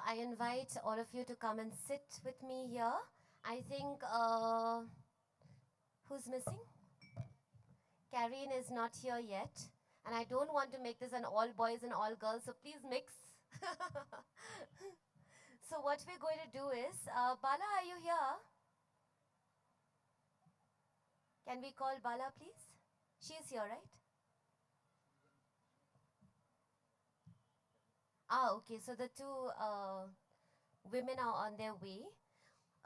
I invite all of you to come and sit with me here. I think, who's missing? Careen is not here yet. And I don't want to make this an all boys and all girls, so please mix. So what we're going to do is, Bala, are you here? Can we call Bala, please? She's here, right? Ah, okay. So the two women are on their way.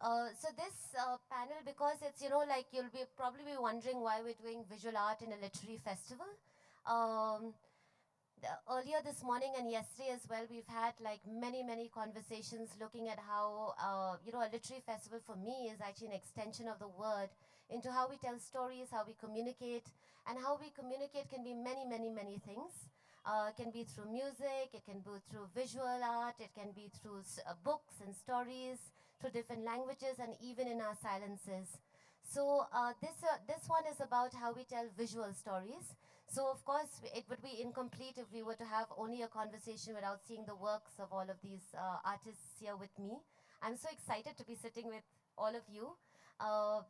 So this panel, because it's, like you'll be probably be wondering why we're doing visual art in a literary festival. Um, Earlier this morning and yesterday as well, we've had like many conversations looking at how, a literary festival for me is actually an extension of the word into how we tell stories, how we communicate, and how we communicate can be many things. It can be through music, it can be through visual art, it can be through books and stories, through different languages, and even in our silences. So this one is about how we tell visual stories. So of course, it would be incomplete if we were to have only a conversation without seeing the works of all of these artists here with me. I'm so excited to be sitting with all of you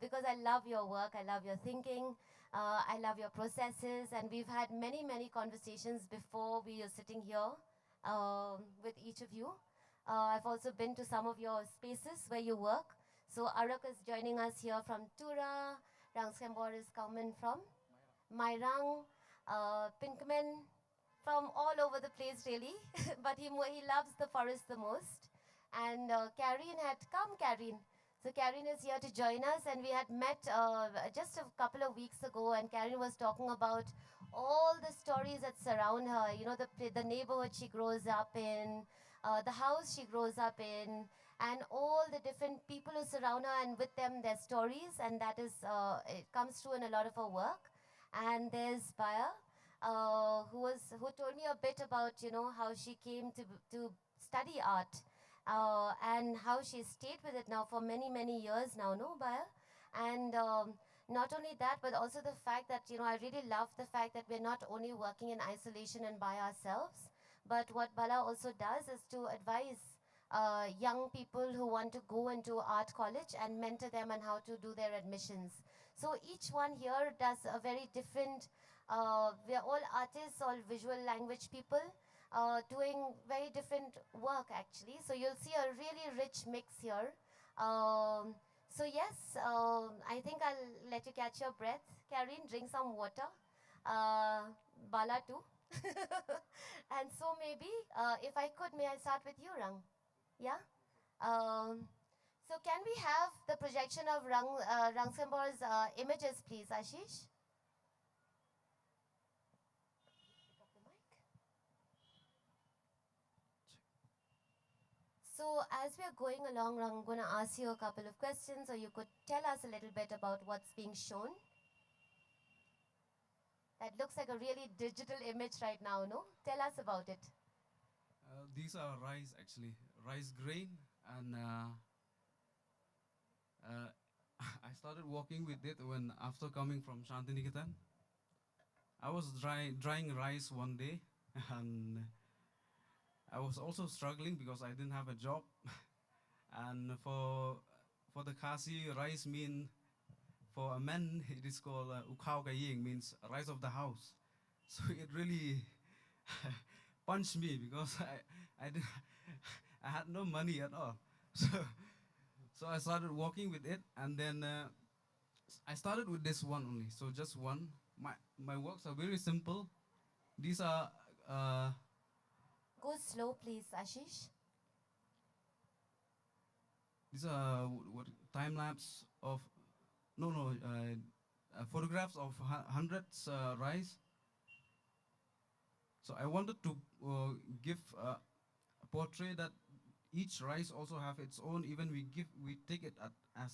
because I love your work, I love your thinking, I love your processes, and we've had many conversations before we are sitting here with each of you. I've also been to some of your spaces where you work. So Arak is joining us here from Tura. Rangskhembor is coming from Mairang. Pynkmen from all over the place really, but he loves the forest the most. And Careen had come, Careen. So Careen is here to join us, and we had met just a couple of weeks ago, and Careen was talking about all the stories that surround her, the neighborhood she grows up in, the house she grows up in, and all the different people who surround her, and with them their stories, and that is, it comes through in a lot of her work. And there's Baya, who told me a bit about how she came to study art, and how she stayed with it now for many years now, no, Baya? And not only that, but also the fact that I really love the fact that we're not only working in isolation and by ourselves, but what Bala also does is to advise young people who want to go into art college and mentor them on how to do their admissions. So each one here does a very different, we are all artists, all visual language people, doing very different work actually. So you'll see a really rich mix here. So yes, I think I'll let you catch your breath. Careen, drink some water. Bala too. And so maybe, if I could, may I start with you, Rang? Yeah? Um, so can we have the projection of Rangshembor's images, please, Ashish? Pick up the mic. So as we are going along, I'm going to ask you a couple of questions, or you could tell us a little bit about what's being shown. That looks like a really digital image right now, no? Tell us about it. These are rice actually, rice grain, and I started working with it when after coming from Shantiniketan. I was drying rice one day, and I was also struggling because I didn't have a job. And for the Khasi, rice mean for a man it is called ukhao kaying, means rice of the house. So it really punched me because I, did, I had no money at all. So I started working with it, and then I started with this one only. So just one. My works are very simple. These are Go slow, please, Ashish. what time lapse of photographs of hundreds rice. So I wanted to give a portrait that each rice also have its own. Even we take it as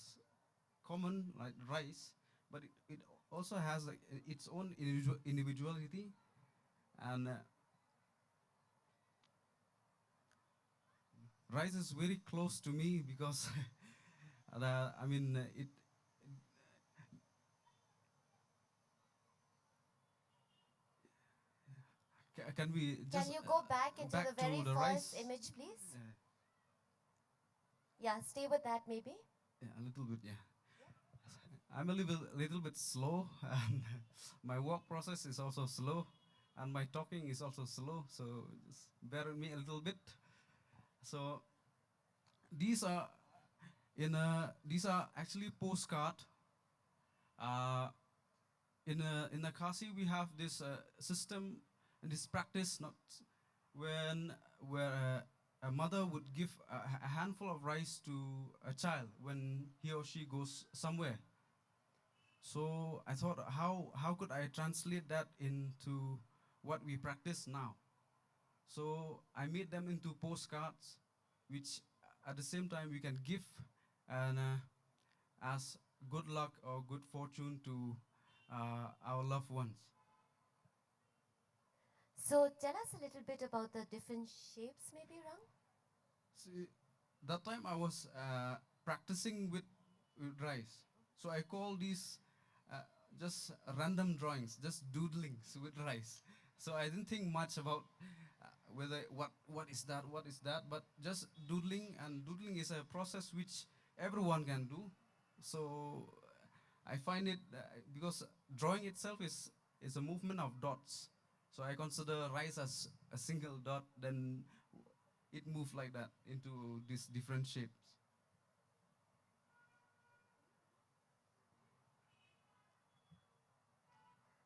common like rice, but it also has like, its own individuality, and rice is very close to me because I mean it. Can we Can just you go back into the back very to the first rice? image, please? Yeah, stay with that maybe. Yeah, a little bit, yeah. I'm a little bit slow, and my work process is also slow, and my talking is also slow. So just bear with me a little bit. So these are these are actually postcard. Uh, in a Kasi we have this system and this practice not when where a mother would give a handful of rice to a child when he or she goes somewhere. So I thought, how could I translate that into what we practice now? So I made them into postcards, which at the same time we can give and as good luck or good fortune to our loved ones. So tell us a little bit about the different shapes maybe, Rang? See, that time I was practicing with rice. So I call these uh, just random drawings, just doodlings with rice. So I didn't think much about whether what is that, but just doodling, and doodling is a process which everyone can do. So I find it because drawing itself is a movement of dots. So I consider rice as a single dot, then it moved like that into these different shapes.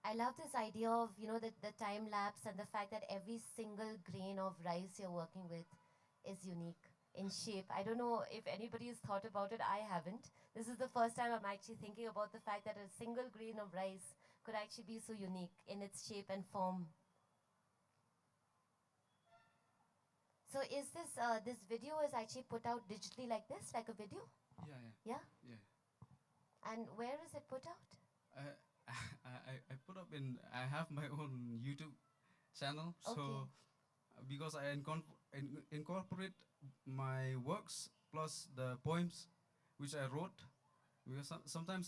I love this idea of, the time lapse and the fact that every single grain of rice you're working with is unique in shape. I don't know if anybody has thought about it. I haven't. This is the first time I'm actually thinking about the fact that a single grain of rice could actually be so unique in its shape and form. So is this video is actually put out digitally like this, like a video? Yeah, Yeah? yeah, And where is it put out? yeah. I put up in. I have my own YouTube channel, Okay. so because I incorporate my works plus the poems which I wrote. Because sometimes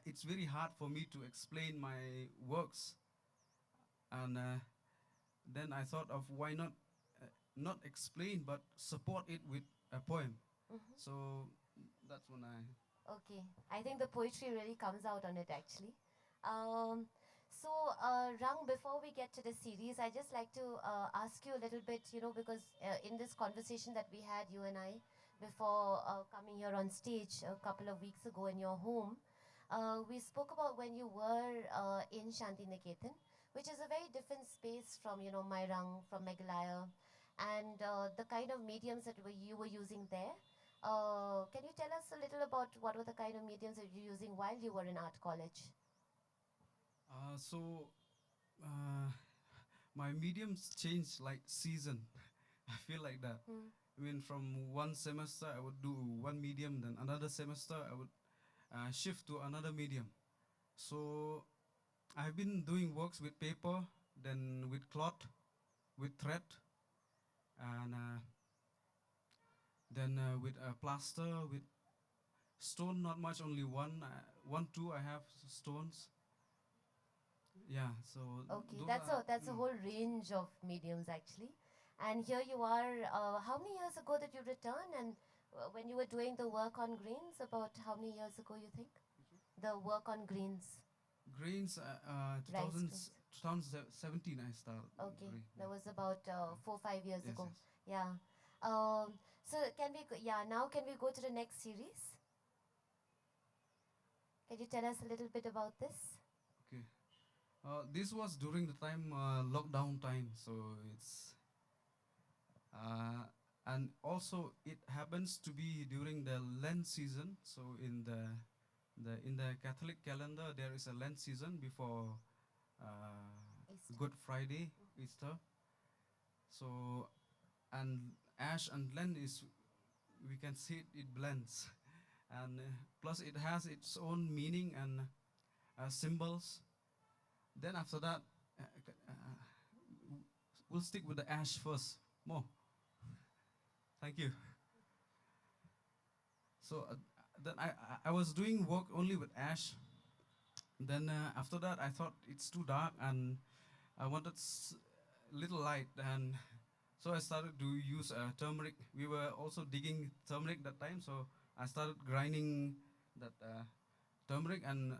it's very hard for me to explain my works, and then I thought of why not explain but support it with a poem. Mm-hmm. So that's when I. Okay, I think the poetry really comes out on it actually. So, Rang, before we get to the series, I just like to ask you a little bit, because in this conversation that we had, you and I, before coming here on stage a couple of weeks ago in your home, we spoke about when you were in Shantiniketan, which is a very different space from, my Rang, from Meghalaya, and the kind of mediums that you were using there. Can you tell us a little about what were the kind of mediums that you were using while you were in art college? So uh, my mediums change like season. I feel like that. Hmm. I mean, from one semester I would do one medium, then another semester I would shift to another medium. So I've been doing works with paper, then with cloth, with thread, and then with plaster, with stone. Not much, only one, one, two. I have stones. Yeah. So Okay, those that's are. a whole range of mediums actually. And here you are. How many years ago did you return? And when you were doing the work on greens, about how many years ago you think? The work on greens, Grains, rice greens. 2017 I started. Okay, Grain, that yeah. was about 4 5 years Yes, ago. yes. Yeah. So can we? Yeah. Now can we go to the next series? Can you tell us a little bit about this? Okay. This was during the time lockdown time, so it's uh, and also it happens to be during the Lent season. So in the Catholic calendar, there is a Lent season before Easter. Good Friday, Easter. So and Ash and Lent is, we can see it blends, and plus it has its own meaning and symbols. Then after that, we'll stick with the ash first. More. Thank you. So then I was doing work only with ash. Then after that, I thought it's too dark and I wanted little light. And So I started to use turmeric. We were also digging turmeric that time, so I started grinding that turmeric and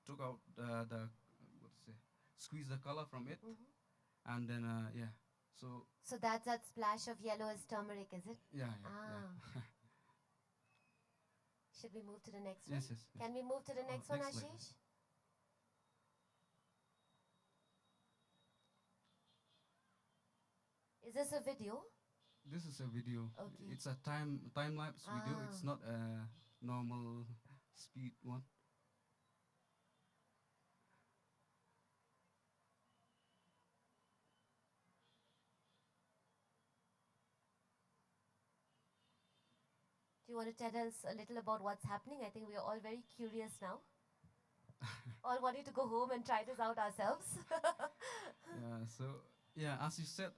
took out the what to say, squeeze the color from it, Mhm. and then yeah. So So that's that splash of yellow is turmeric, is it? yeah, yeah, Ah. yeah. Should we move to the next one? Yes, yes, yes. Can we move to the Oh, next one, next slide. Ashish? Is this a video? This is a video. Okay. It's a time lapse video. Ah. It's not a normal speed one. Do you want to tell us a little about what's happening? I think we are all very curious now. All wanting to go home and try this out ourselves. Yeah. So yeah, as you said,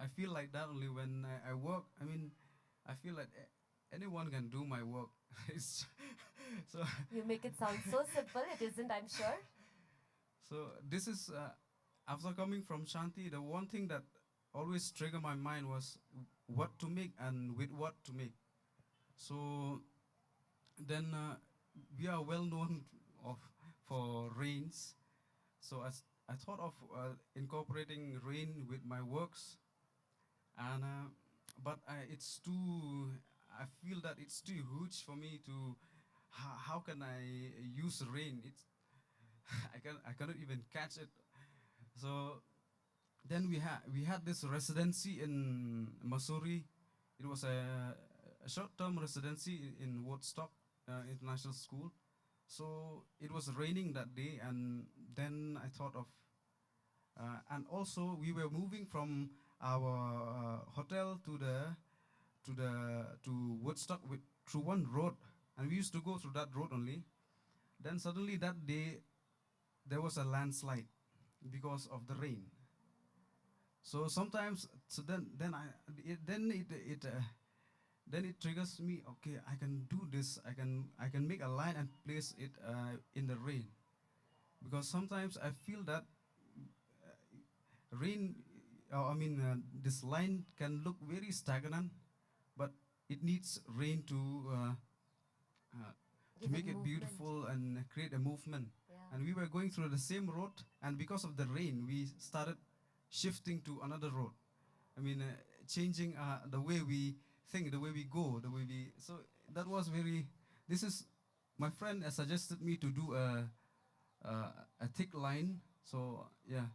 I feel like that only when I work. I mean, I feel like anyone can do my work. It's so You make it sound so simple. It isn't, I'm sure. so this is after coming from Shanti, the one thing that always triggered my mind was what to make and with what to make. So then we are well known of for rains. So I thought of incorporating rain with my works, and but it's too. I feel that it's too huge for me to. How can I use rain? It's I cannot even catch it. So then we had this residency in Missouri. It was a short-term residency in Woodstock International School. So it was raining that day, and then I thought of, and also we were moving from our hotel to Woodstock through one road, and we used to go through that road only. Then suddenly that day there was a landslide because of the rain. So sometimes, so then I it, then it triggers me. Okay, I can do this. I can make a line and place it in the rain, because sometimes I feel that rain. I mean, this line can look very stagnant, but it needs rain uh, to Give it make it movement. beautiful and create a movement. Yeah. And we were going through the same road, and because of the rain, we started shifting to another road. I mean, changing the way we think, the way we go, the way we. So that was very. This is my friend suggested me to do a thick line. So yeah,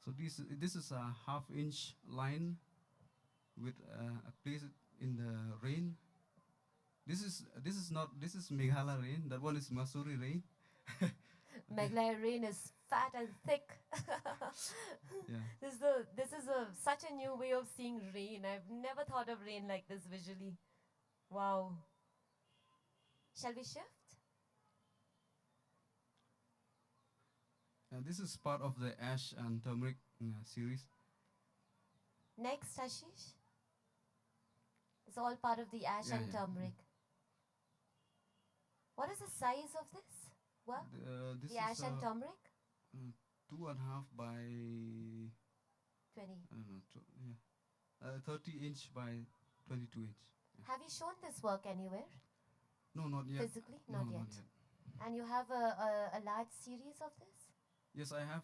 so this is a half-inch line with a place it in the rain. This is not this is Meghalaya rain. That one is Masuri rain. Mawblei rain is fat and thick. Yeah. This is such a new way of seeing rain. I've never thought of rain like this visually. Wow. Shall we shift? This is part of the ash and turmeric series. Next, Ashish. It's all part of the ash Yeah, and yeah. turmeric. What is the size of this work? This The ash is and turmeric? 2.5 by 20. I don't know, 30 inch by 22 inch. Yeah. Have you shown this work anywhere? No, not yet. Physically? No, Not yet. And you have a large series of this? Yes, I have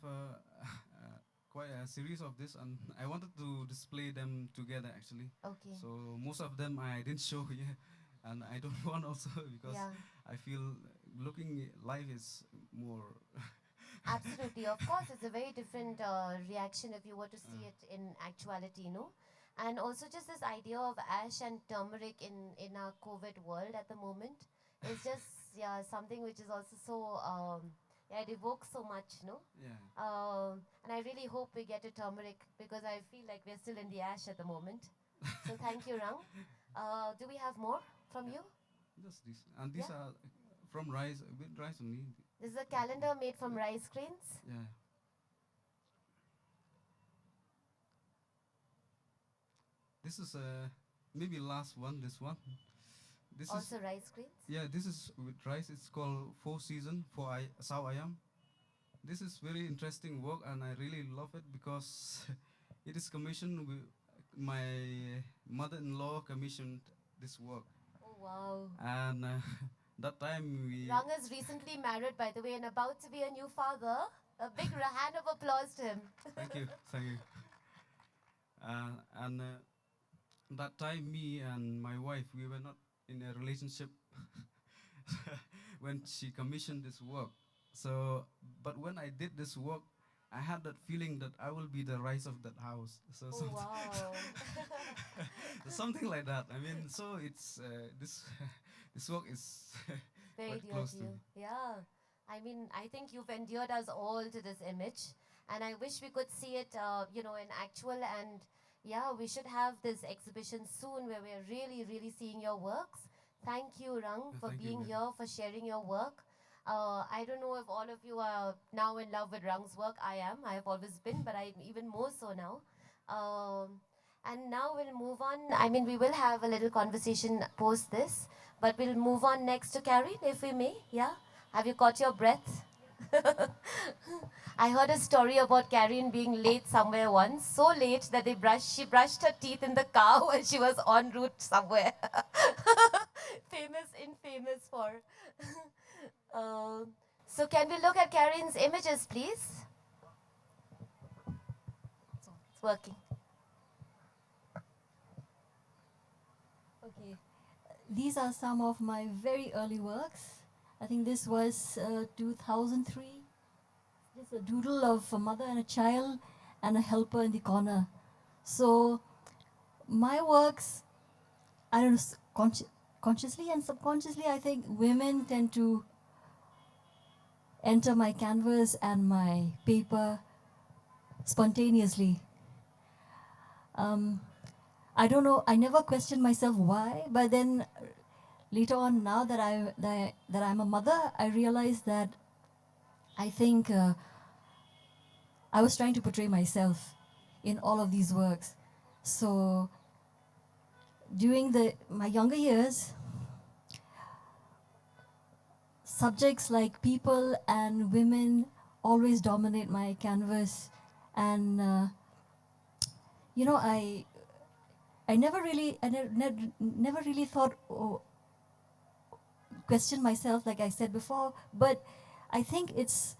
quite a series of this, and I wanted to display them together actually. Okay. So most of them I didn't show here, and I don't want also because Yeah. I feel looking live is more. Absolutely. Of course, it's a very different reaction if you were to see it in actuality, And also just this idea of ash and turmeric in our COVID world at the moment is just something which is also so it evokes so much, Yeah. And I really hope we get a turmeric because I feel like we're still in the ash at the moment. So thank you, Rang. Do we have more from you? Just this, and these Yeah. are from rice with rice only. This is a calendar made from rice grains. Yeah. This is maybe last one. This one. This is Also rice grains. yeah. This is with rice. It's called Four Season for Sao Ayam. This is very interesting work, and I really love it because it is my mother-in-law commissioned this work, Oh, wow. and that time we. Rang is recently married, by the way, and about to be a new father. A big hand of applause to him. Thank you, thank you. And that time, me and my wife, we were not in a relationship when she commissioned this work. So, but when I did this work, I had that feeling that I will be the rise of that house. So Oh, something, wow. something like that. I mean, so it's this this work is Very quite dear close to to you. me. Yeah. I mean, I think you've endeared us all to this image. And I wish we could see it, in actual. And yeah, we should have this exhibition soon where we're really, really seeing your works. Thank you, Rang, for Thank you, being ma'am. here, for sharing your work. I don't know if all of you are now in love with Rang's work. I am. I have always been, but I'm even more so now. And now we'll move on. I mean, we will have a little conversation post this, but we'll move on next to Careen, if we may. Yeah? Have you caught your breath? I heard a story about Careen being late somewhere once, so late that she brushed her teeth in the car when she was en route somewhere. Infamous for. Uh, so can we look at Careen's images, please? It's working. Okay, these are some of my very early works. I think this was 2003. It's a doodle of a mother and a child and a helper in the corner. So my works, I don't know, consciously and subconsciously, I think women tend to enter my canvas and my paper spontaneously. I don't know, I never questioned myself why, but then later on, now that I'm a mother, I realized that I think I was trying to portray myself in all of these works. So during my younger years, subjects like people and women always dominate my canvas, and I never really thought question myself, like I said before, but I think it's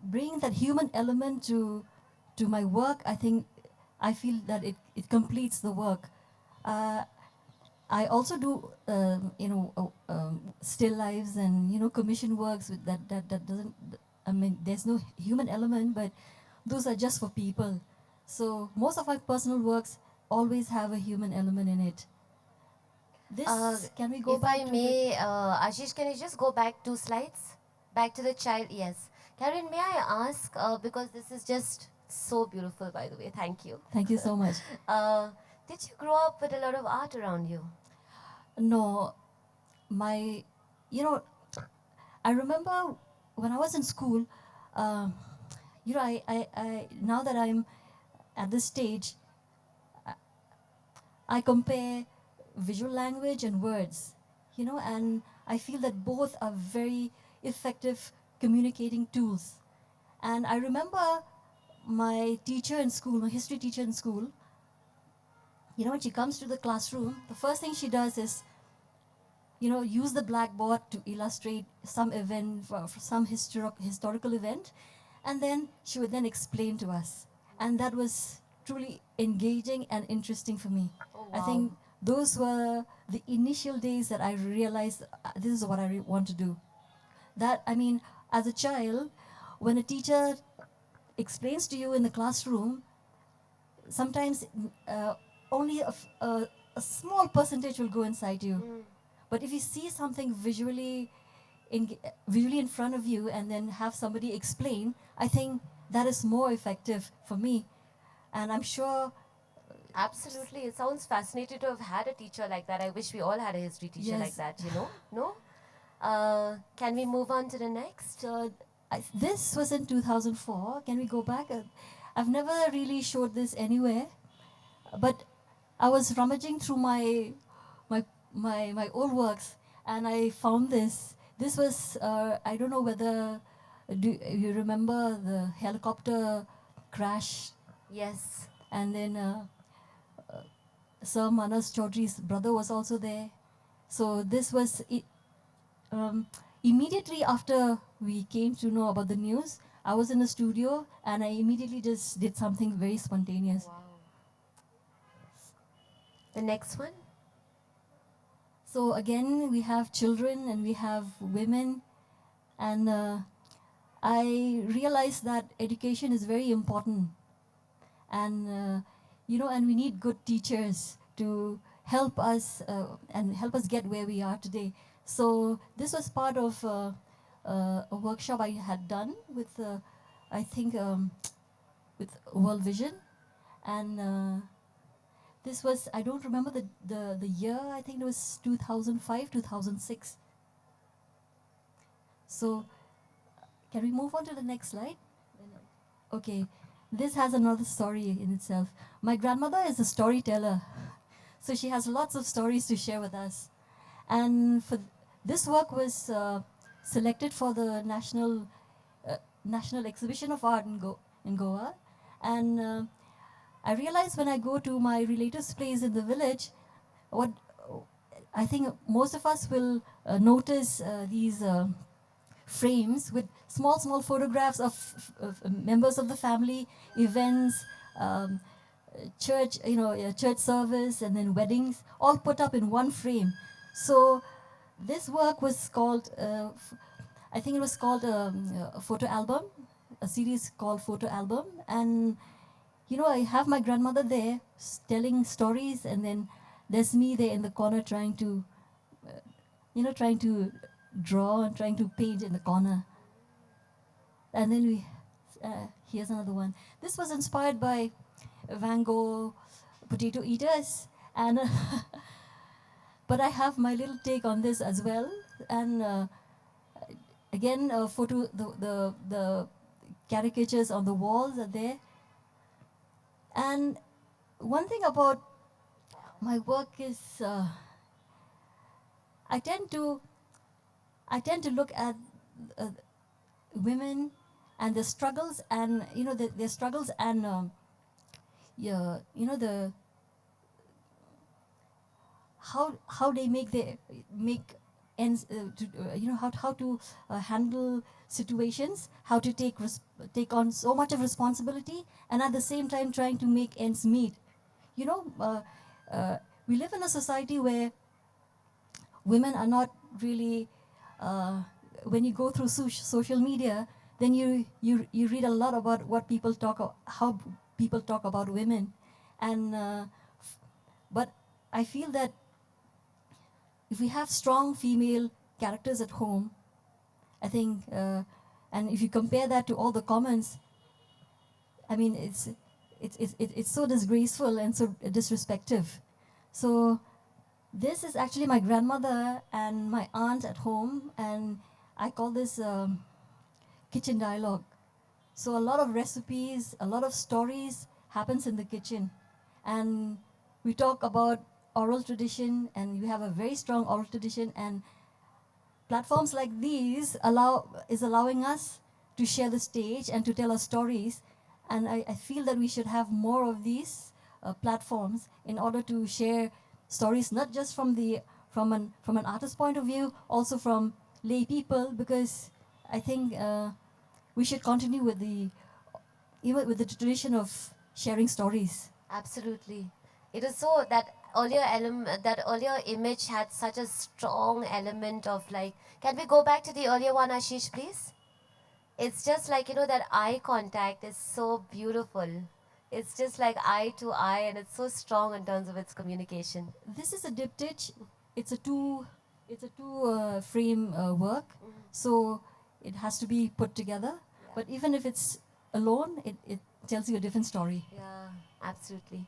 bringing that human element to my work. I feel that it completes the work. I also do still lives and commission works with that doesn't. I mean, there's no human element, but those are just for people. So most of my personal works always have a human element in it. This, can we go If back I to may, Ashish, can you just go back 2 slides? Back to the child, yes. Karen, may I ask, because this is just so beautiful, by the way, thank you. Thank you so much. Uh, did you grow up with a lot of art around you? No, my, you know, I remember when I was in school, uh, now that I'm at this stage, I compare visual language and words, and I feel that both are very effective communicating tools. And I remember my teacher in school, my history teacher in school, when she comes to the classroom, the first thing she does is, use the blackboard to illustrate some event, for some historical event, and then she would then explain to us. And that was truly engaging and interesting for me. Oh, I wow. think those were the initial days that I realized this is what I want to do. I mean, as a child, when a teacher explains to you in the classroom, sometimes only a small percentage will go inside you. But if you see something visually in front of you and then have somebody explain, I think that is more effective for me. And I'm sure. Absolutely. It sounds fascinating to have had a teacher like that. I wish we all had a history teacher like Yes. that, No? Can we move on to the next? This was in 2004. Can we go back? I've never really showed this anywhere, but I was rummaging through my old works, and I found this. This was I don't know whether you remember the helicopter crash Yes. And then Sir Manas Chaudhry's brother was also there. So this was immediately after we came to know about the news. I was in the studio and I immediately just did something very spontaneous. Wow. The next one? So again, we have children and we have women, and I realized that education is very important, and and we need good teachers to help us and help us get where we are today. So this was part of a workshop I had done with, I think, with World Vision, and this was, I don't remember the year. I think it was 2005, 2006. So can we move on to the next slide? Okay, this has another story in itself. My grandmother is a storyteller, so she has lots of stories to share with us. And for this work was selected for the National Exhibition of Art in Goa. And I realized when I go to my relatives' place in the village, what I think most of us will notice these frames with small photographs of members of the family, events, um, church, church service, and then weddings, all put up in one frame. So this work was called, I think it was called a photo album, a series called Photo Album. And I have my grandmother there telling stories, and then there's me there in the corner trying to, trying to draw and trying to paint in the corner. And then here's another one. This was inspired by Van Gogh, potato eaters, and but I have my little take on this as well. And again, photo the caricatures on the walls are there. And one thing about my work is I tend to look at uh, women and their struggles, and their struggles, and yeah, the how they make ends how to handle situations, how to take on so much of responsibility, and at the same time trying to make ends meet. you know uh, we live in a society where women are not really, when you go through social media, then you read a lot about what people how people talk about women. And but I feel that if we have strong female characters at home, I think, and if you compare that to all the comments, I mean, it's so disgraceful and so disrespectful. So this is actually my grandmother and my aunt at home, and I call this kitchen dialogue. So a lot of recipes, a lot of stories happens in the kitchen, and we talk about oral tradition, and we have a very strong oral tradition, and platforms like these allowing us to share the stage and to tell our stories. And I feel that we should have more of these platforms in order to share stories, not just from an artist's point of view, also from lay people, because I think we should continue with the tradition of sharing stories. Absolutely. It is so that earlier image had such a strong element of like, can we go back to the earlier one, Ashish, please? It's just like, that eye contact is so beautiful. It's just like eye to eye, and it's so strong in terms of its communication. This is a diptych. It's a two frame work, so it has to be put together. Yeah. But even if it's alone, it tells you a different story. Yeah, absolutely.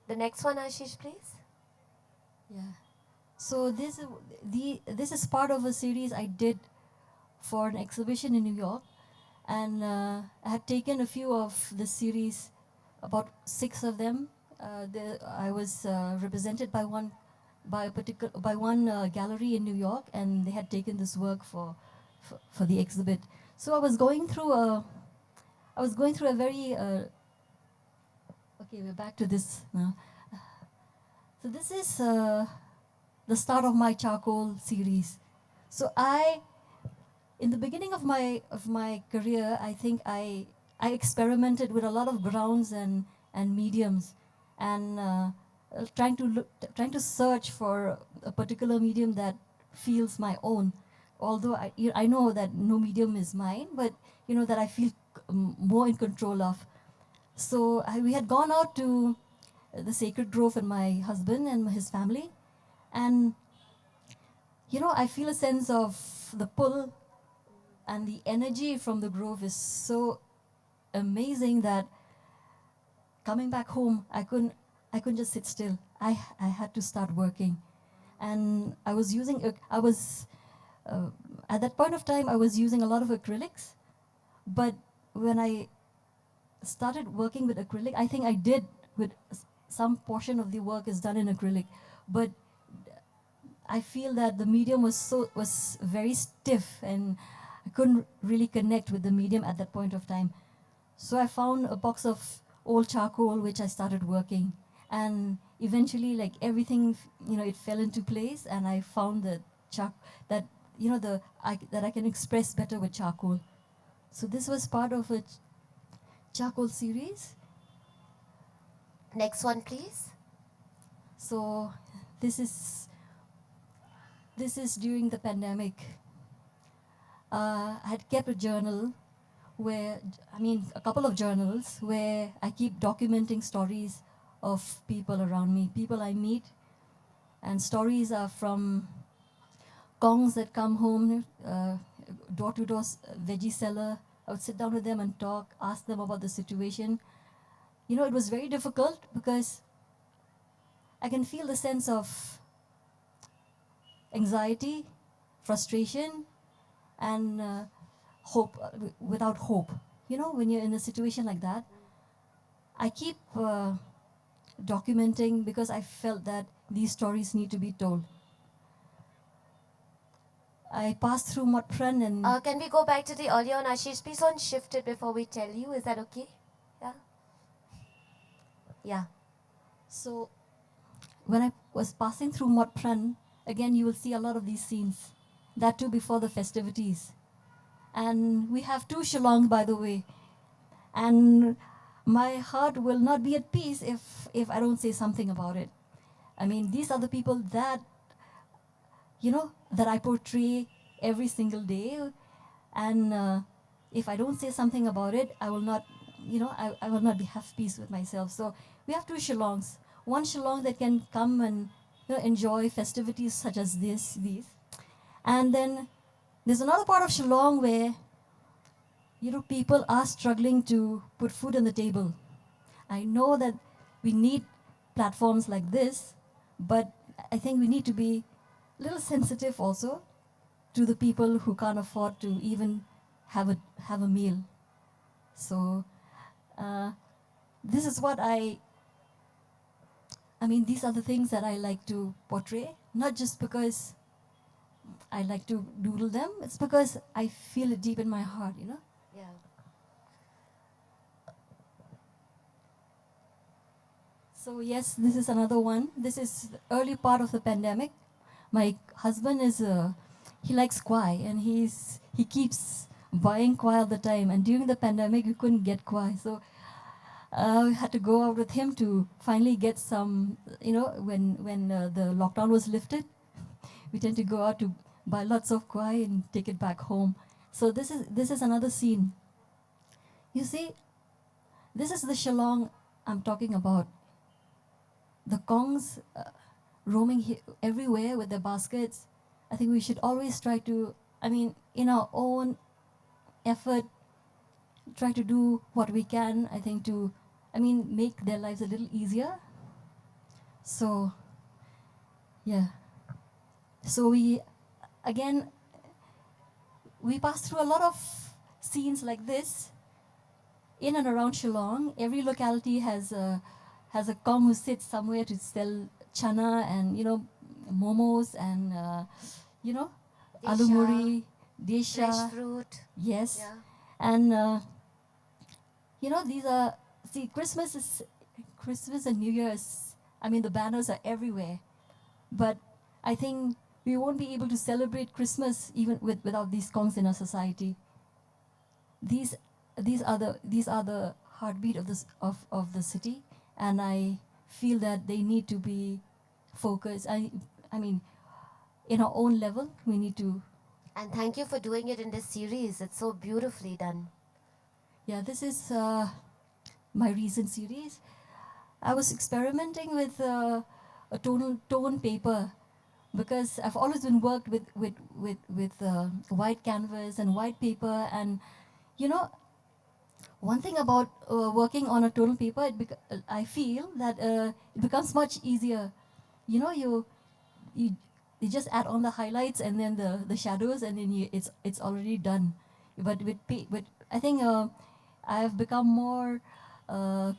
The next one, Ashish, please. Yeah. So this is part of a series I did for an exhibition in New York, and I had taken a few of the series, about 6 of them. I was represented by one gallery in New York, and they had taken this work for the exhibit. So I was going through a very Okay, we're back to this now. So this is the start of my charcoal series. So in the beginning of my career, I think I experimented with a lot of browns and mediums, and trying to search for a particular medium that feels my own. Although I know that no medium is mine, but that I feel more in control of. So we had gone out to the sacred grove with my husband and his family, and I feel a sense of the pull and the energy from the grove is so amazing that coming back home, I couldn't just sit still. I had to start working, and I was uh, at that point of time I was using a lot of acrylics, but when I started working with acrylic, I think I did with some portion of the work is done in acrylic, but I feel that the medium was very stiff, and I couldn't really connect with the medium at that point of time. So I found a box of old charcoal which I started working, and eventually, like everything, it fell into place, and I found that that I can express better with charcoal. So this was part of a charcoal series. Next one, please. So this is during the pandemic. I had kept a journal a couple of journals where I keep documenting stories of people around me, people I meet, and stories are from Kongs that come home, door to door veggie seller. I would sit down with them and talk, ask them about the situation. It was very difficult because I can feel the sense of anxiety, frustration, and hope without hope. When you're in a situation like that, I keep documenting because I felt that these stories need to be told. I passed through Motpran and Can we go back to the earlier one, Ashish? Please don't shift it before we tell you. Is that okay? Yeah? Yeah. so when I was passing through Motpran, again you will see a lot of these scenes. That too before the festivities. And we have two Shillong, by the way. And my heart will not be at peace if I don't say something about it. I mean, these are the people that I portray every single day. And if I don't say something about it, I will not, I will not have peace with myself. So we have two Shillongs. One Shillong that can come and enjoy festivities such as these. And then there's another part of Shillong where, people are struggling to put food on the table. I know that we need platforms like this, but I think we need to be a little sensitive also to the people who can't afford to even have a meal. So uh, this is what these are the things that I like to portray, not just because I like to doodle them. It's because I feel it deep in my heart. Yeah. So yes, this is another one. This is the early part of the pandemic. My husband he likes kwai, and he keeps buying kwai all the time. And during the pandemic, we couldn't get kwai, so we had to go out with him to finally get some. When the lockdown was lifted, we tend to go out to buy lots of kwai and take it back home. So this is another scene. You see, this is the Shillong I'm talking about. The Kongs roaming everywhere with their baskets. I think we should always try to, in our own effort, try to do what we can, I think, to, make their lives a little easier. So, yeah. So again, we pass through a lot of scenes like this in and around Shillong. Every locality has a Kong who sits somewhere to sell chana and momos and alumuri, desha. Fresh fruit. Yes, Yeah. and these are Christmas is Christmas and New Year's, I mean, the banners are everywhere. But I think we won't be able to celebrate Christmas even without these kongs in our society. These, these are the heartbeat of of the city, and I feel that they need to be focused. I mean, in our own level, we need to. And thank you for doing it in this series. It's so beautifully done. Yeah, this is my recent series. I was experimenting with a tone paper because I've always been worked with white canvas and white paper, and you know, one thing about working on a tonal paper, I feel that it becomes much easier. You know, you you just add on the highlights and then the shadows, and then it's already done. But with I think I've become more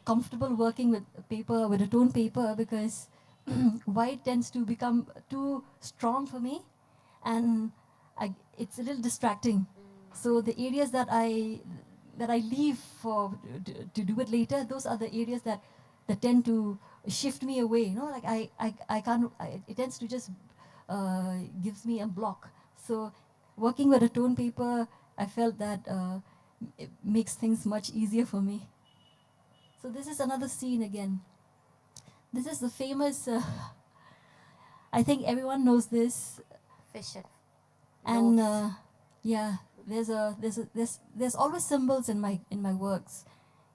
comfortable working with paper, with a tone paper, because white tends to become too strong for me, and it's a little distracting. So the areas that I leave for to do it later, those are the areas that tend to shift me away. You know, like I can't. It tends to just gives me a block. So working with a tone paper, I felt that it makes things much easier for me. So this is another scene again. This is the famous. I think everyone knows this, Fish and nose. yeah, there's always symbols in my works.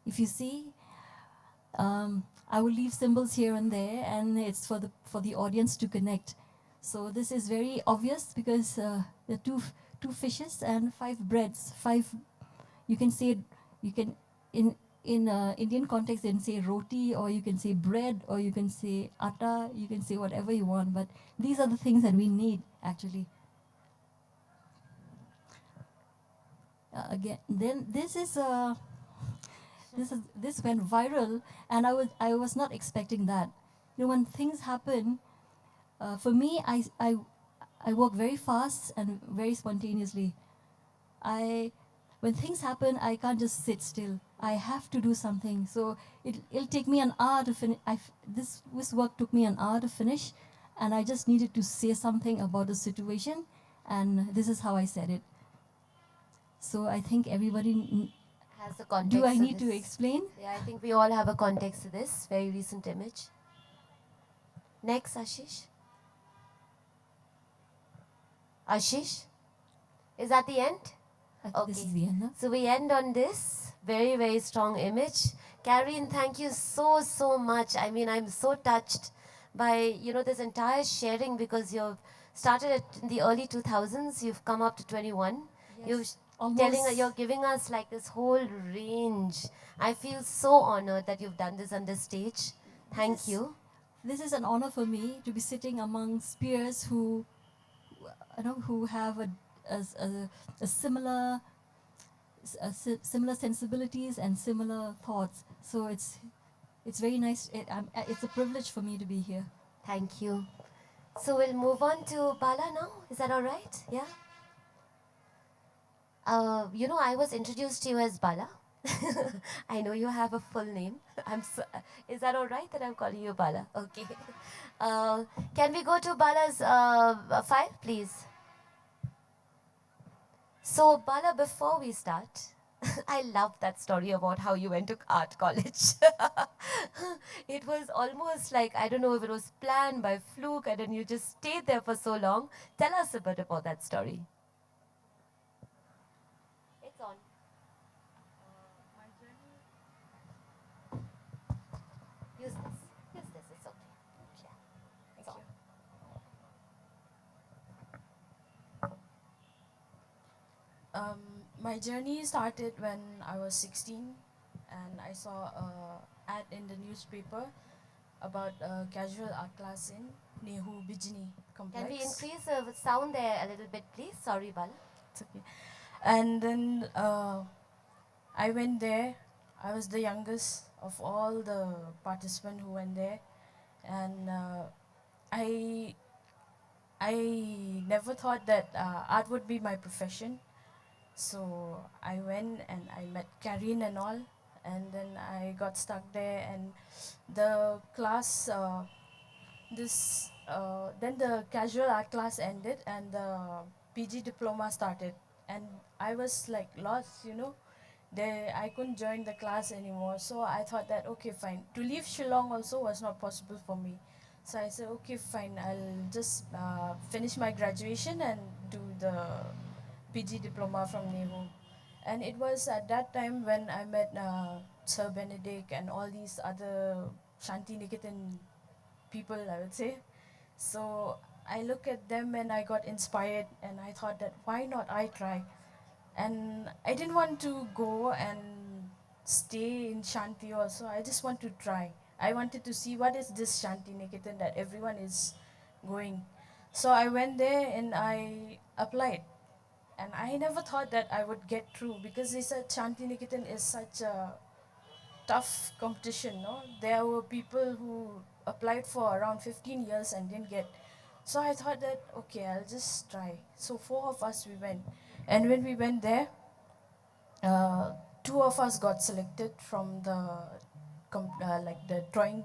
If you see, I will leave symbols here and there, and it's for the audience to connect. So this is very obvious because there are two fishes and five breads. Five, you can say, you can in Indian context, you can say roti, or you can say bread, or you can say atta. You can say whatever you want, but these are the things that we need actually. Again, then this went viral, and I was not expecting that. You know, when things happen, for me, I work very fast and very spontaneously. I When things happen, I can't just sit still. I have to do something. So it'll take me an hour to finish. This work took me an hour to finish, and I just needed to say something about the situation, and this is how I said it. So I think everybody. Has the context. Do I to need this. to explain? Yeah, I think we all have a context to this very recent image. Next, Ashish. Ashish, is that the end? This Okay. is the end. Huh? So we end on this very, very strong image. Careen, thank you so, so much. I mean, I'm so touched by, this entire sharing, because you've started it in the early 2000s. You've come up to 21. Yes. You've Almost. you're giving us like this whole range. I feel so honored that you've done this on this stage. Thank you. This is an honor for me to be sitting amongst peers who, who have a similar, similar sensibilities and similar thoughts. So it's very nice. It's a privilege for me to be here. Thank you. So we'll move on to Bala now. Is that all right? Yeah? I was introduced to you as Bala. I know you have a full name. Is that all right that I'm calling you Bala? Okay. Can we go to Bala's file, please? So, Bala, before we start, I love that story about how you went to art college. It was almost like, I don't know if it was planned by fluke, and then you just stayed there for so long. Tell us a bit about that story. It's on. Use this. Use this. It's okay. Yeah. It's on. My journey started when I was 16, and I saw a ad in the newspaper about a casual art class in Nehu Bijni complex. Can we increase the sound there a little bit, please? Sorry, Bala. It's okay. And then I went there. I was the youngest of all the participants who went there, and I never thought that art would be my profession. So I went and I met Careen and all, and then I got stuck there, and the class, then the casual art class ended, and the PG diploma started, and I was like lost, There, I couldn't join the class anymore, so I thought that okay, fine. To leave Shillong also was not possible for me, so I said okay, fine. I'll just finish my graduation and do the PG diploma from NEHU. And it was at that time when I met Sir Benedict and all these other Shanti Niketan people, I would say. So I look at them and I got inspired, and I thought that why not I try? And I didn't want to go and stay in Shanti also. I just want to try. I wanted to see what is this Shanti Niketan that everyone is going. So I went there and I applied. And I never thought that I would get through, because they said Shanti Niketan is such a tough competition. No, there were people who applied for around 15 years and didn't get. So I thought that okay, I'll just try. So four of us we went, and when we went there, two of us got selected from the like the drawing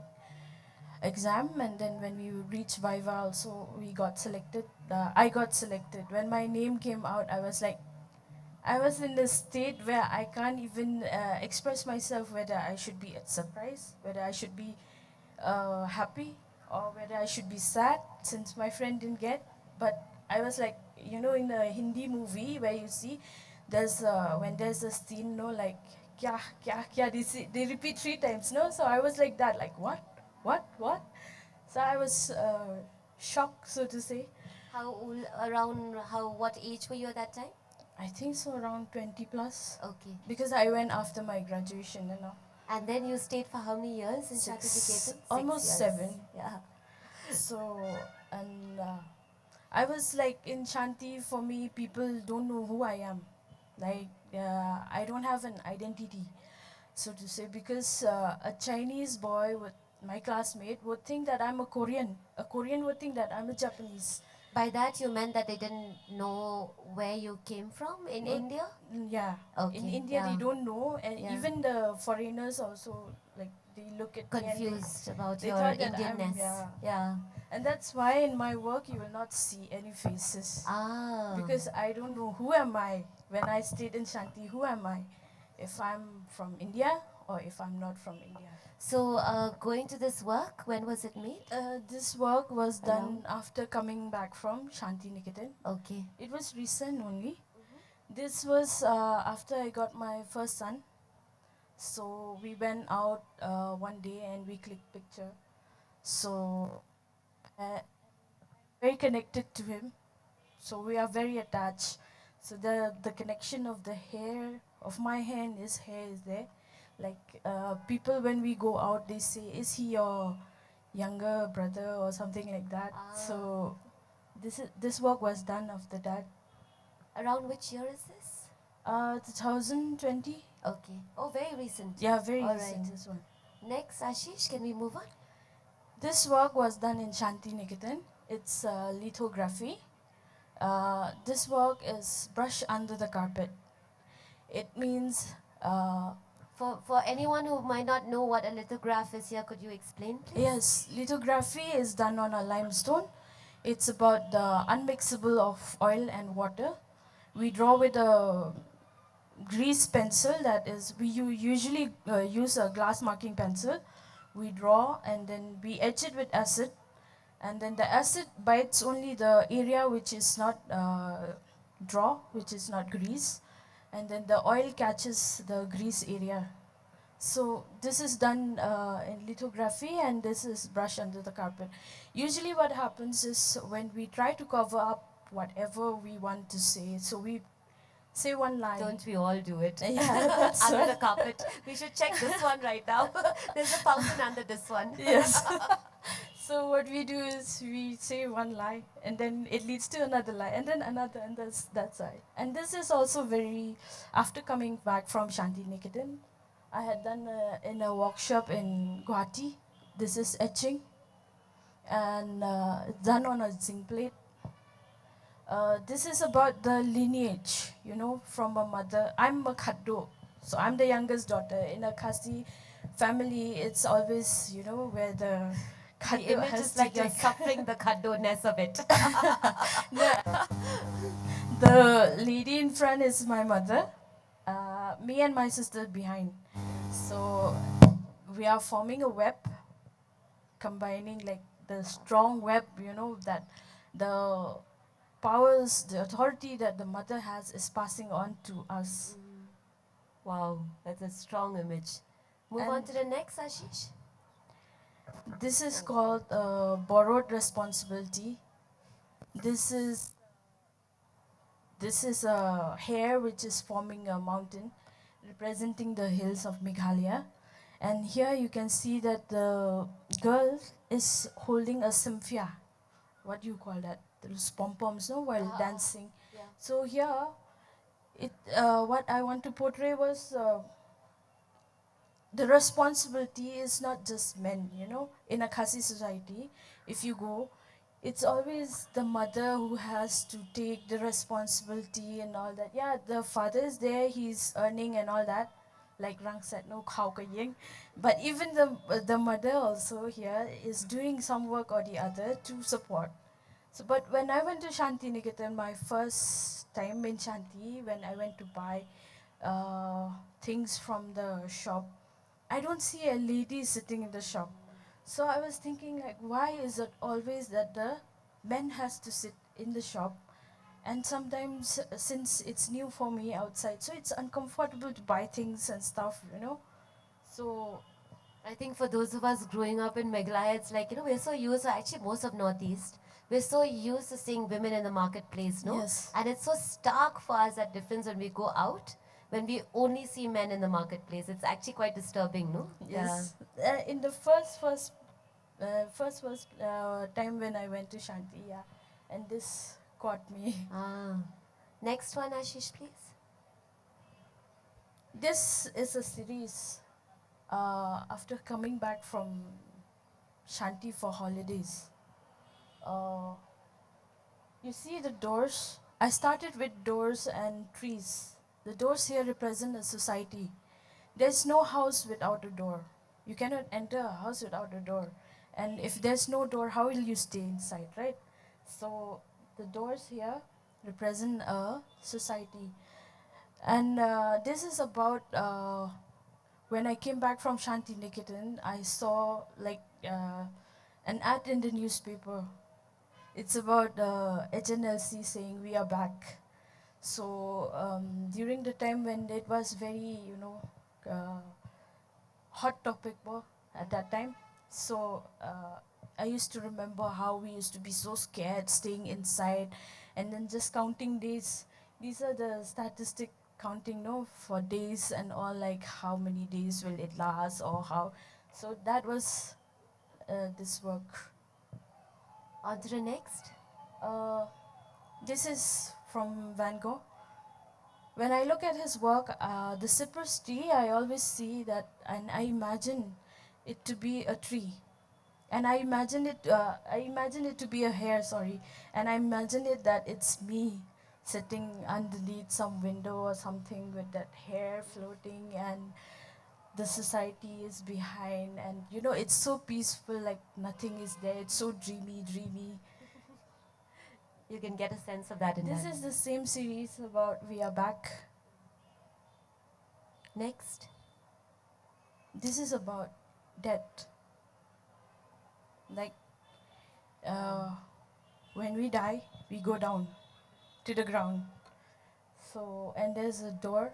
exam, and then when we reached Viva also we got selected. I got selected. When my name came out, I was in a state where I can't even express myself, whether I should be surprised, whether I should be happy, or whether I should be sad since my friend didn't get. But I was like, in a Hindi movie where you see there's when there's a scene, no, like kya kya kya, they repeat three times, no. So I was like that, like what. So I was shocked, so to say. What age were you at that time? I think so, around 20 plus. Okay. Because I went after my graduation. And then you stayed for how many years in Shanti Niketan? Almost 6 years. 7. Yeah. So, and I was like, in Shanti, for me, people don't know who I am. Like, I don't have an identity, so to say, because a Chinese boy with my classmate would think that I'm a Korean. A Korean would think that I'm a Japanese. By that you meant that they didn't know where you came from in No, India? Yeah. Okay. In India, yeah. they don't know, and Yeah. even the foreigners also, like, they look at me and Confused about they your thought that Indianness. Yeah. and that's why in my work you will not see any faces, Ah. because I don't know who am I when I stayed in Shanti. Who am I? If I'm from India or if I'm not from India. So going to this work, when was it made? This work was done after coming back from Shanti Niketan. Okay. It was recent only. This was after I got my first son. So we went out one day and we clicked picture. So very connected to him. So we are very attached. So the connection of the hair of my hand, his hair is there. Like people when we go out, they say, "Is he your younger brother or something like that?" So this work was done after that. Around which year is this? 2020. Okay. Oh, very recent. Yeah, very All recent, right. this one. Next, Ashish, can we move on? This work was done in Shanti Niketan. It's lithography. This work is brush under the carpet. It means For anyone who might not know what a lithograph is here, could you explain, please? yes, lithography is done on a limestone. It's about the unmixable of oil and water. We draw with a grease pencil, that is, we usually use a glass marking pencil. We draw and then we etch it with acid, and then the acid bites only the area which is not draw, which is not grease, and then the oil catches the grease area. So this is done in lithography, and this is brushed under the carpet. Usually what happens is when we try to cover up whatever we want to say, so we say one line. Don't we all do it? Yeah, that's under right. the carpet. We should check this one right now. There's a fountain under this one. Yes. So what we do is we say one lie, and then it leads to another lie, and then another, and that's it. And this is also very, after coming back from Shanti Niketan, I had done in a workshop in Guwahati. This is etching, and it's done on a zinc plate. This is about the lineage, from a mother. I'm a khaddo, So I'm the youngest daughter. In a Khasi family, it's always, where the The khaddo image has is to like you're take. suffering the khaddo-ness of it. The lady in front is my mother, me and my sister behind. So we are forming a web, combining like the strong web, that the powers, the authority that the mother has is passing on to us. Wow, that's a strong image. Move on And to the next, Ashish. this is called borrowed responsibility. This is a hair which is forming a mountain, representing the hills of Meghalaya. And here you can see that the girl is holding a simphia. What do you call that? Those pom-poms, no, while dancing. Yeah. So here, what I want to portray was the responsibility is not just men, in a Khasi society. If you go, it's always the mother who has to take the responsibility and all that. Yeah, the father is there, he's earning and all that, like Rang said, no khao ka ying. But even the mother also here is doing some work or the other to support. So, but when I went to Shanti Niketan, my first time in Shanti, when I went to buy things from the shop, I don't see a lady sitting in the shop. So I was thinking, like, why is it always that the men has to sit in the shop? And sometimes, since it's new for me outside, so it's uncomfortable to buy things and stuff. So I think for those of us growing up in Meghalaya, it's like, we're so used, to, actually most of Northeast, we're so used to seeing women in the marketplace, no? yes, And it's so stark for us, that difference when we go out, when we only see men in the marketplace. It's actually quite disturbing, no? yes. In the first time when I went to Shanti, yeah, and this caught me. Ah. Next one, Ashish, please. This is a series after coming back from Shanti for holidays. Uh, you see the doors? I started with doors and trees. The doors here represent a society. There's no house without a door. You cannot enter a house without a door. And if there's no door, how will you stay inside, right? So the doors here represent a society. And this is about when I came back from Shanti Niketan, I saw like an ad in the newspaper. It's about HNLC saying we are back. So during the time when it was very, uh, hot topic at that time. So I used to remember how we used to be so scared staying inside and then just counting days. These are the statistic counting, no, for days and all, like how many days will it last or how. So that was this work. On to the next. Uh, this is from Van Gogh. When I look at his work, the cypress tree, I always see that, and I imagine it to be a tree, and I imagine it to be a hair, sorry, and I imagine it that it's me sitting underneath some window or something with that hair floating, and the society is behind, and it's so peaceful, like nothing is there. It's so dreamy. You can get a sense of that in This that. is the same series about We Are Back. Next. This is about death. Like when we die, we go down to the ground. So, and there's a door,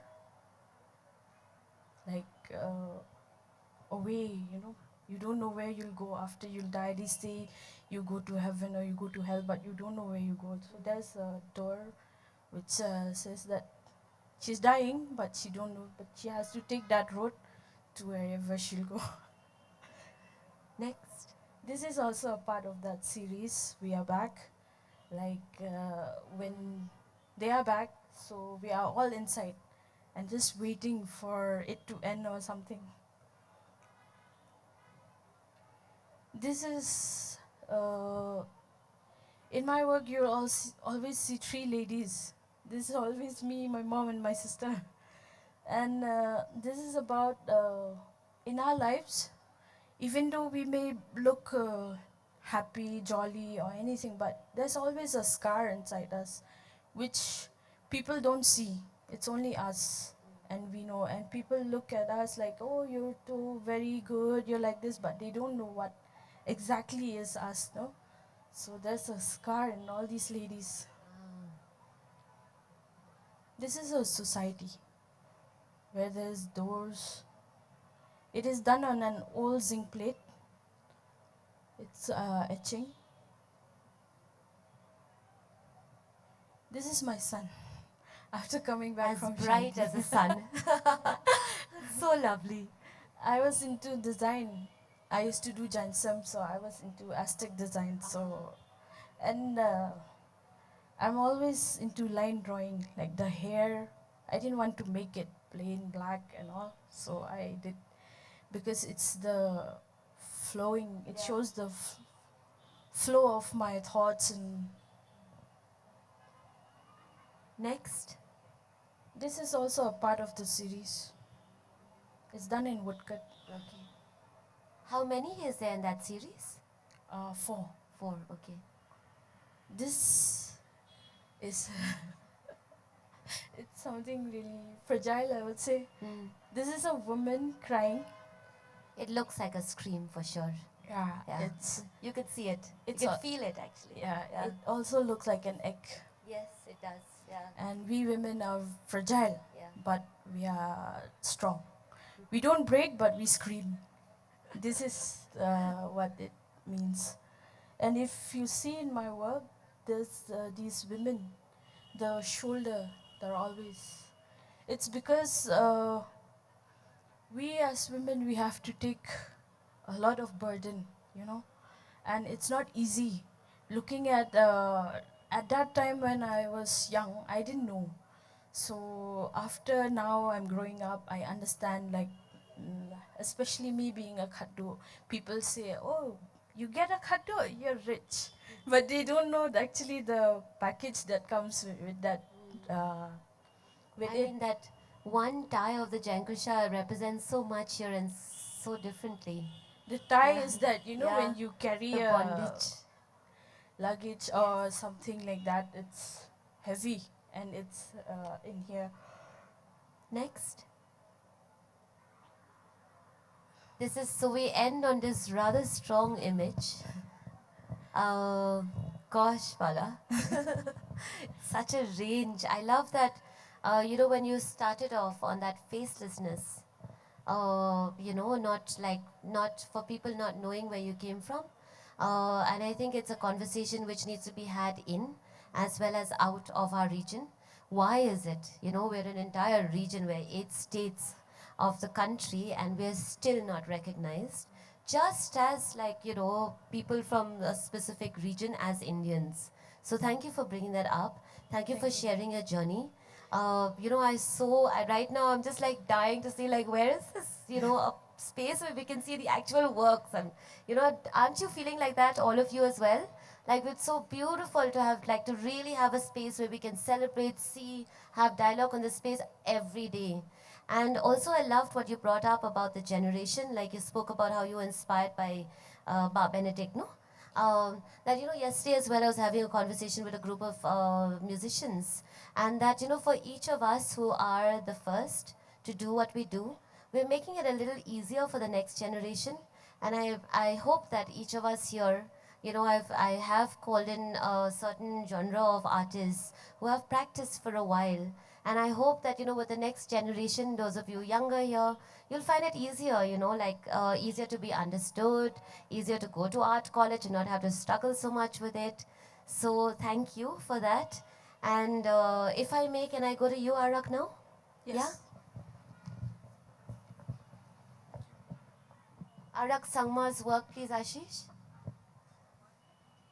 like away, You don't know where you'll go after you'll die. They say you go to heaven or you go to hell, but you don't know where you go. So there's a door which says that she's dying, but she don't know, but she has to take that road to wherever she'll go. Next. This is also a part of that series, We Are Back. Like when they are back, so we are all inside and just waiting for it to end or something. This is, in my work, always see three ladies. This is always me, my mom, and my sister. And this is about in our lives, even though we may look happy, jolly, or anything, but there's always a scar inside us which people don't see. It's only us, and we know. And people look at us like, oh, you're too very good, you're like this, but they don't know what exactly is us, no? So there's a scar in all these ladies. This is a society where there's doors. It is done on an old zinc plate. It's etching. This is my son. After coming back As from bright Shanti. as the sun. So lovely. I was into design. I used to do Jansam, so I was into Aztec design. So, and I'm always into line drawing, like the hair. I didn't want to make it plain black and all, so I did because it's the flowing. It Yeah. shows the flow of my thoughts, and Next. this is also a part of the series. It's done in woodcut. Okay. How many is there in that series? 4. 4. Okay. This is it's something really fragile, I would say. Mm. This is a woman crying. It looks like a scream for sure. Yeah, Yeah. it's You could see it. It's You can a- feel it actually. yeah, Yeah. It also looks like an egg. Yes, it does. Yeah. And we women are fragile, Yeah. but we are strong. We don't break, but we scream. This is what it means. And if you see in my work, there's these women, the shoulder, they're always. It's because we as women, we have to take a lot of burden, you know, and it's not easy. Looking at that time when I was young, I didn't know. So after now I'm growing up, I understand, like, especially me being a khattu, people say, oh, you get a khattu, you're rich. But they don't know actually the package that comes with that. With I it, mean that one tie of the Jankusha represents so much here and so differently. the tie Yeah. is that, you know, Yeah. when you carry The a bondage. luggage or something like that, it's heavy and it's in here. Next. This is so we end on this rather strong image. Gosh, Bala. Such a range. I love that, when you started off on that facelessness, not for people not knowing where you came from. And I think it's a conversation which needs to be had in as well as out of our region. Why is it? We're an entire region, we're 8 states of the country and we're still not recognized. Just as people from a specific region as Indians. So thank you for bringing that up. Thank you for sharing your journey. Right now I'm just like dying to see like where is this, a space where we can see the actual works and, aren't you feeling like that, all of you as well? Like it's so beautiful to have, like to really have a space where we can celebrate, see, have dialogue on the space every day. And also I loved what you brought up about the generation, like you spoke about how you were inspired by Benedict, no? That yesterday as well I was having a conversation with a group of musicians, and that for each of us who are the first to do what we do, we're making it a little easier for the next generation. And I hope that each of us here, I have called in a certain genre of artists who have practiced for a while, and I hope that with the next generation, those of you younger here, you'll find it easier, easier to be understood, easier to go to art college and not have to struggle so much with it. So thank you for that. And if I may, can I go to you, Arak, now? Yes. Yeah? Arak Sangma's work, please, Ashish.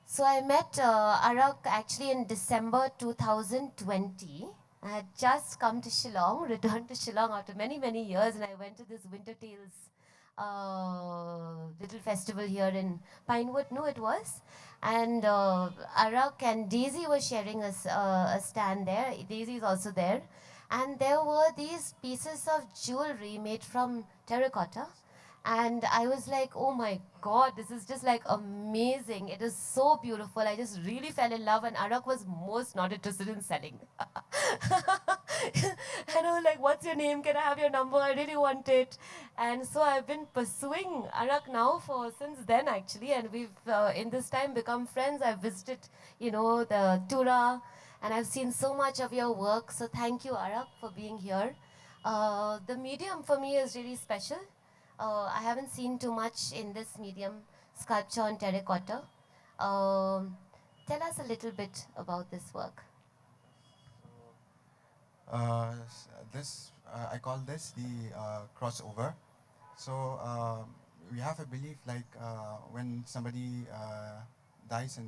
So I met Arak actually in December 2020. I had just come to Shillong, returned to Shillong after many, many years, and I went to this Winter Tales little festival here in Pinewood, no, it was. And Arak and Daisy were sharing a stand there. Daisy is also there. And there were these pieces of jewelry made from terracotta. And I was like, oh my God, this is just like amazing. It is so beautiful. I just really fell in love, and Arak was most not interested in selling. And I was like, what's your name? Can I have your number? I really want it. And so I've been pursuing Arak now for since then actually. And we've in this time become friends. I've visited, the Tura, and I've seen so much of your work. So thank you, Arak, for being here. The medium for me is really special. I haven't seen too much in this medium, sculpture on terracotta. Tell us a little bit about this work. I call this the crossover. So we have a belief like when somebody dies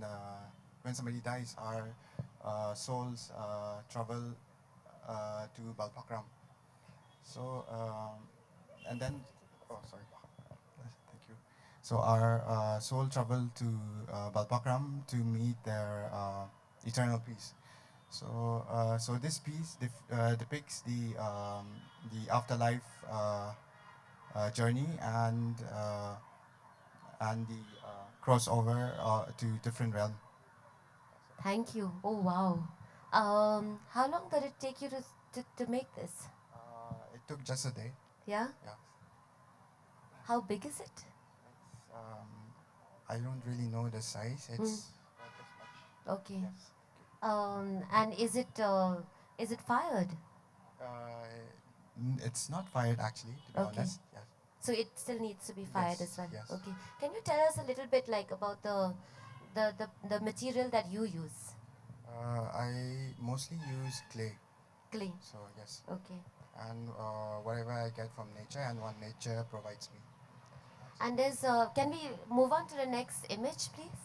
when somebody dies, our souls travel to Balpakram. So and then, oh sorry, thank you. So our soul travel to Balpakram to meet their eternal peace. So this piece depicts the afterlife journey and the crossover to different realm. Thank you. Oh, wow. How long did it take you to make this? It took just a day. Yeah? Yeah. How big is it? It's, I don't really know the size. It's not this much. Okay. Yes. And is it fired? It's not fired actually, to be Okay. honest. Yes. So it still needs to be fired Yes, as well. yes. Okay. Can you tell us a little bit like about the material that you use? I mostly use clay. Clay. So yes, Okay. and whatever I get from nature and what nature provides me. And can we move on to the next image, please?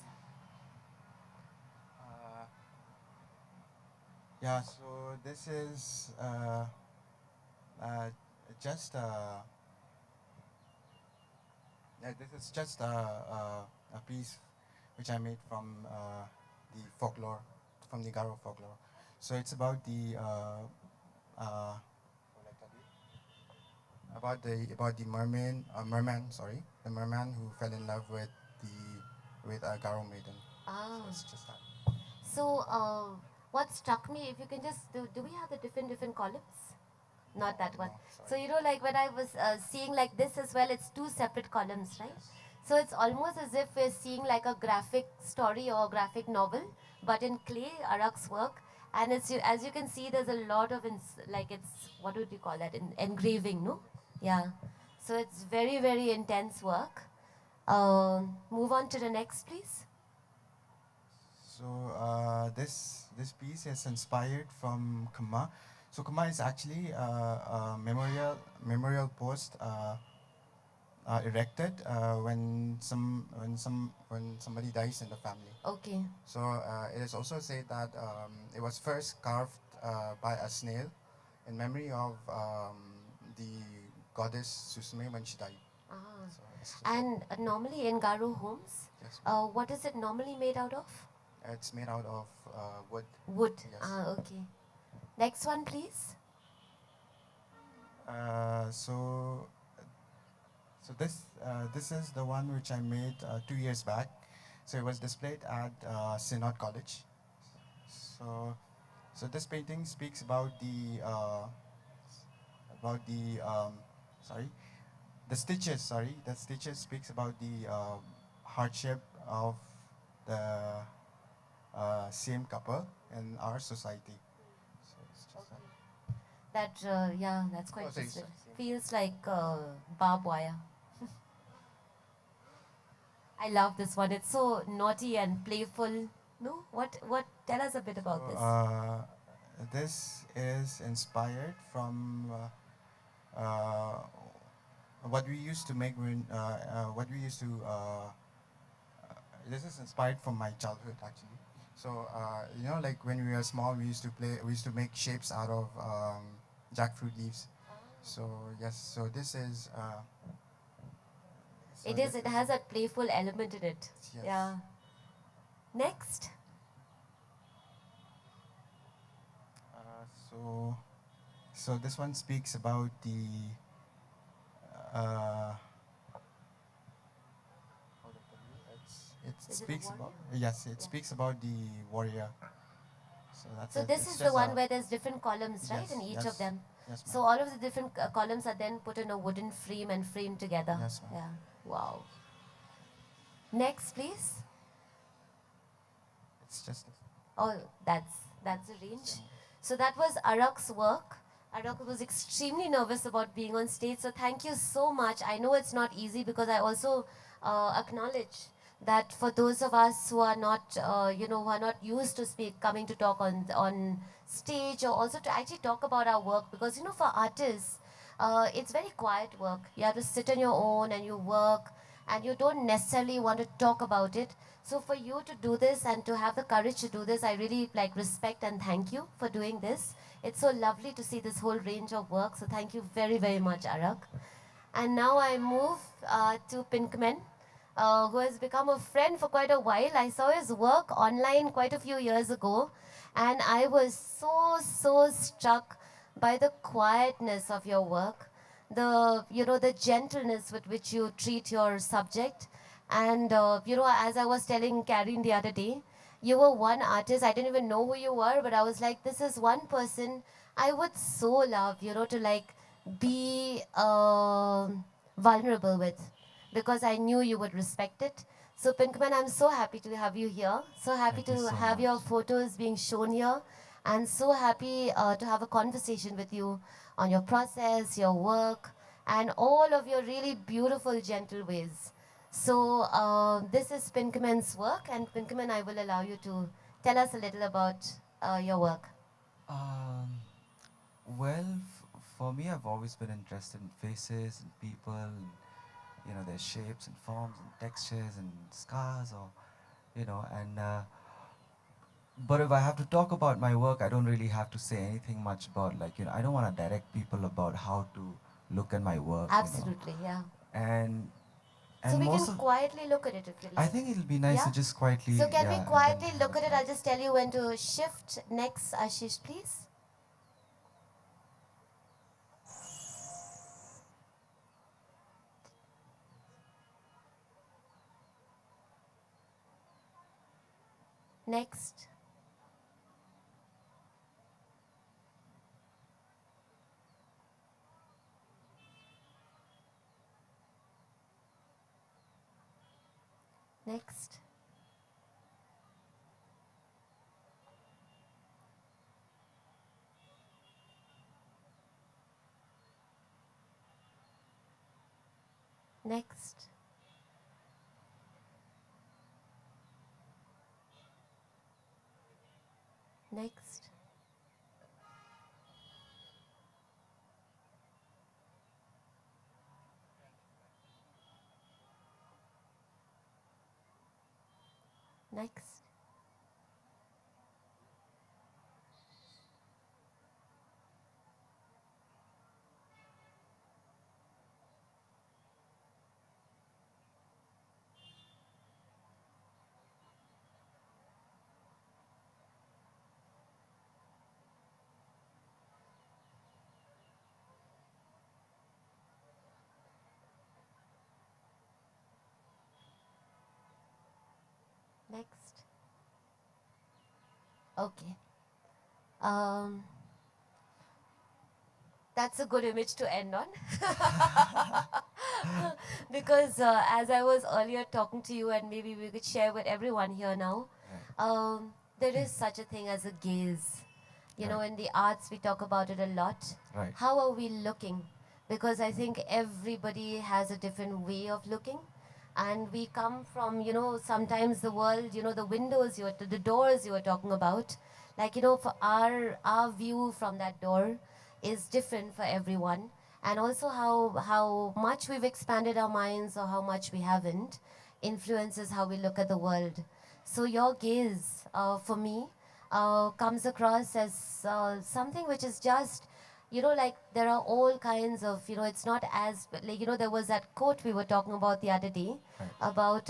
Yeah, so this is uh, just this is just a piece which I made from the folklore, from the Garo folklore. So it's about what I tell you? About the merman, sorry, the merman who fell in love with a Garo maiden. Ah. So it's just that. So, what struck me, if you can just do we have the different columns? Not that one. No, So sorry. like when I was seeing like this as well, it's two separate columns, right? Yes. So it's almost as if we're seeing like a graphic story or a graphic novel, but in clay, Arak's work. And as you can see, there's a lot of like it's what would you call that? Engraving, no? Yeah. So it's very intense work. Move on to the next, please. So this piece is inspired from Khmer. So Khmer is actually a memorial post erected when somebody dies in the family. Okay. So it is also said that it was first carved by a snail in memory of the goddess Susume when she died. Ah. So it's just And normally in Garo homes, yes, what is it normally made out of? it's made out of wood. Wood. Yes. Ah, okay. Next one, please. So this is the one which I made 2 years back. So it was displayed at Synod College. So this painting speaks about the sorry the stitches. Sorry, the stitches speaks about the hardship of the same couple in our society. So it's just that. Yeah, that's quite Oh, sorry, twisted. sorry. Feels like barbed wire. I love this one. It's so naughty and playful. No? What? Tell us a bit about So, this. this is inspired from what we used to make what we used to. This is inspired from my childhood actually. So like when we were small, we used to play. We used to make shapes out of jackfruit leaves. So yes, so this is. So It is. this It has a playful element in it. Yes. Yeah. Next. So So this one speaks about the uh, it Is it a speaks about warrior? yes, it Yeah. speaks about the warrior. So that's So it. this It's is the just one a- where there's different columns, right, yes, in each of yes, them. yes, So ma'am. all of the different columns are then put in a wooden frame and framed together. Yes, ma'am. Yeah. Wow. Next, please. It's just Oh, that's the range. So that was Arak's work. Arak was extremely nervous about being on stage. So thank you so much. I know it's not easy because I also acknowledge that for those of us who are not, who are not used to coming to talk on stage, or also to actually talk about our work, because for artists, it's very quiet work. You have to sit on your own and you work, and you don't necessarily want to talk about it. So for you to do this and to have the courage to do this, I really respect and thank you for doing this. It's so lovely to see this whole range of work. So thank you very, very much, Arak. And now I move to Pynkmen, who has become a friend for quite a while. I saw his work online quite a few years ago, and I was so struck by the quietness of your work, the gentleness with which you treat your subject. And as I was telling Careen the other day, you were one artist. I didn't even know who you were, but I was like, this is one person I would so love, to be vulnerable with, because I knew you would respect it. So Pinkman, I'm so happy to have you here. So happy Thank you to so have your much. photos being shown here, and so happy to have a conversation with you on your process, your work, and all of your really beautiful, gentle ways. So this is Pinkman's work, and Pinkman, I will allow you to tell us a little about your work. Um, well, for me, I've always been interested in faces and people, and their shapes and forms and textures and scars, or and but if I have to talk about my work, I don't really have to say anything much about, like, I don't want to direct people about how to look at my work, Absolutely, yeah. and So we can most of, quietly look at it if you I like. think it'll be nice Yeah? to just quietly, So can we yeah, and then quietly have look a at it? chat. I'll just tell you when to shift. Next, Ashish, please. Next. Next. Next. Next. Next. Next. Okay. Um, that's a good image to end on. Because as I was earlier talking to you, and maybe we could share with everyone here now, there is such a thing as a gaze. Right. In the arts, we talk about it a lot. Right. How are we looking? Because I think everybody has a different way of looking. And we come from, sometimes the world, the windows, the doors you were talking about. Like, for our view from that door is different for everyone. And also how much we've expanded our minds or how much we haven't influences how we look at the world. So your gaze, for me, comes across as something which is just, like there are all kinds of, it's not as, like, there was that quote we were talking about the other day Right. about,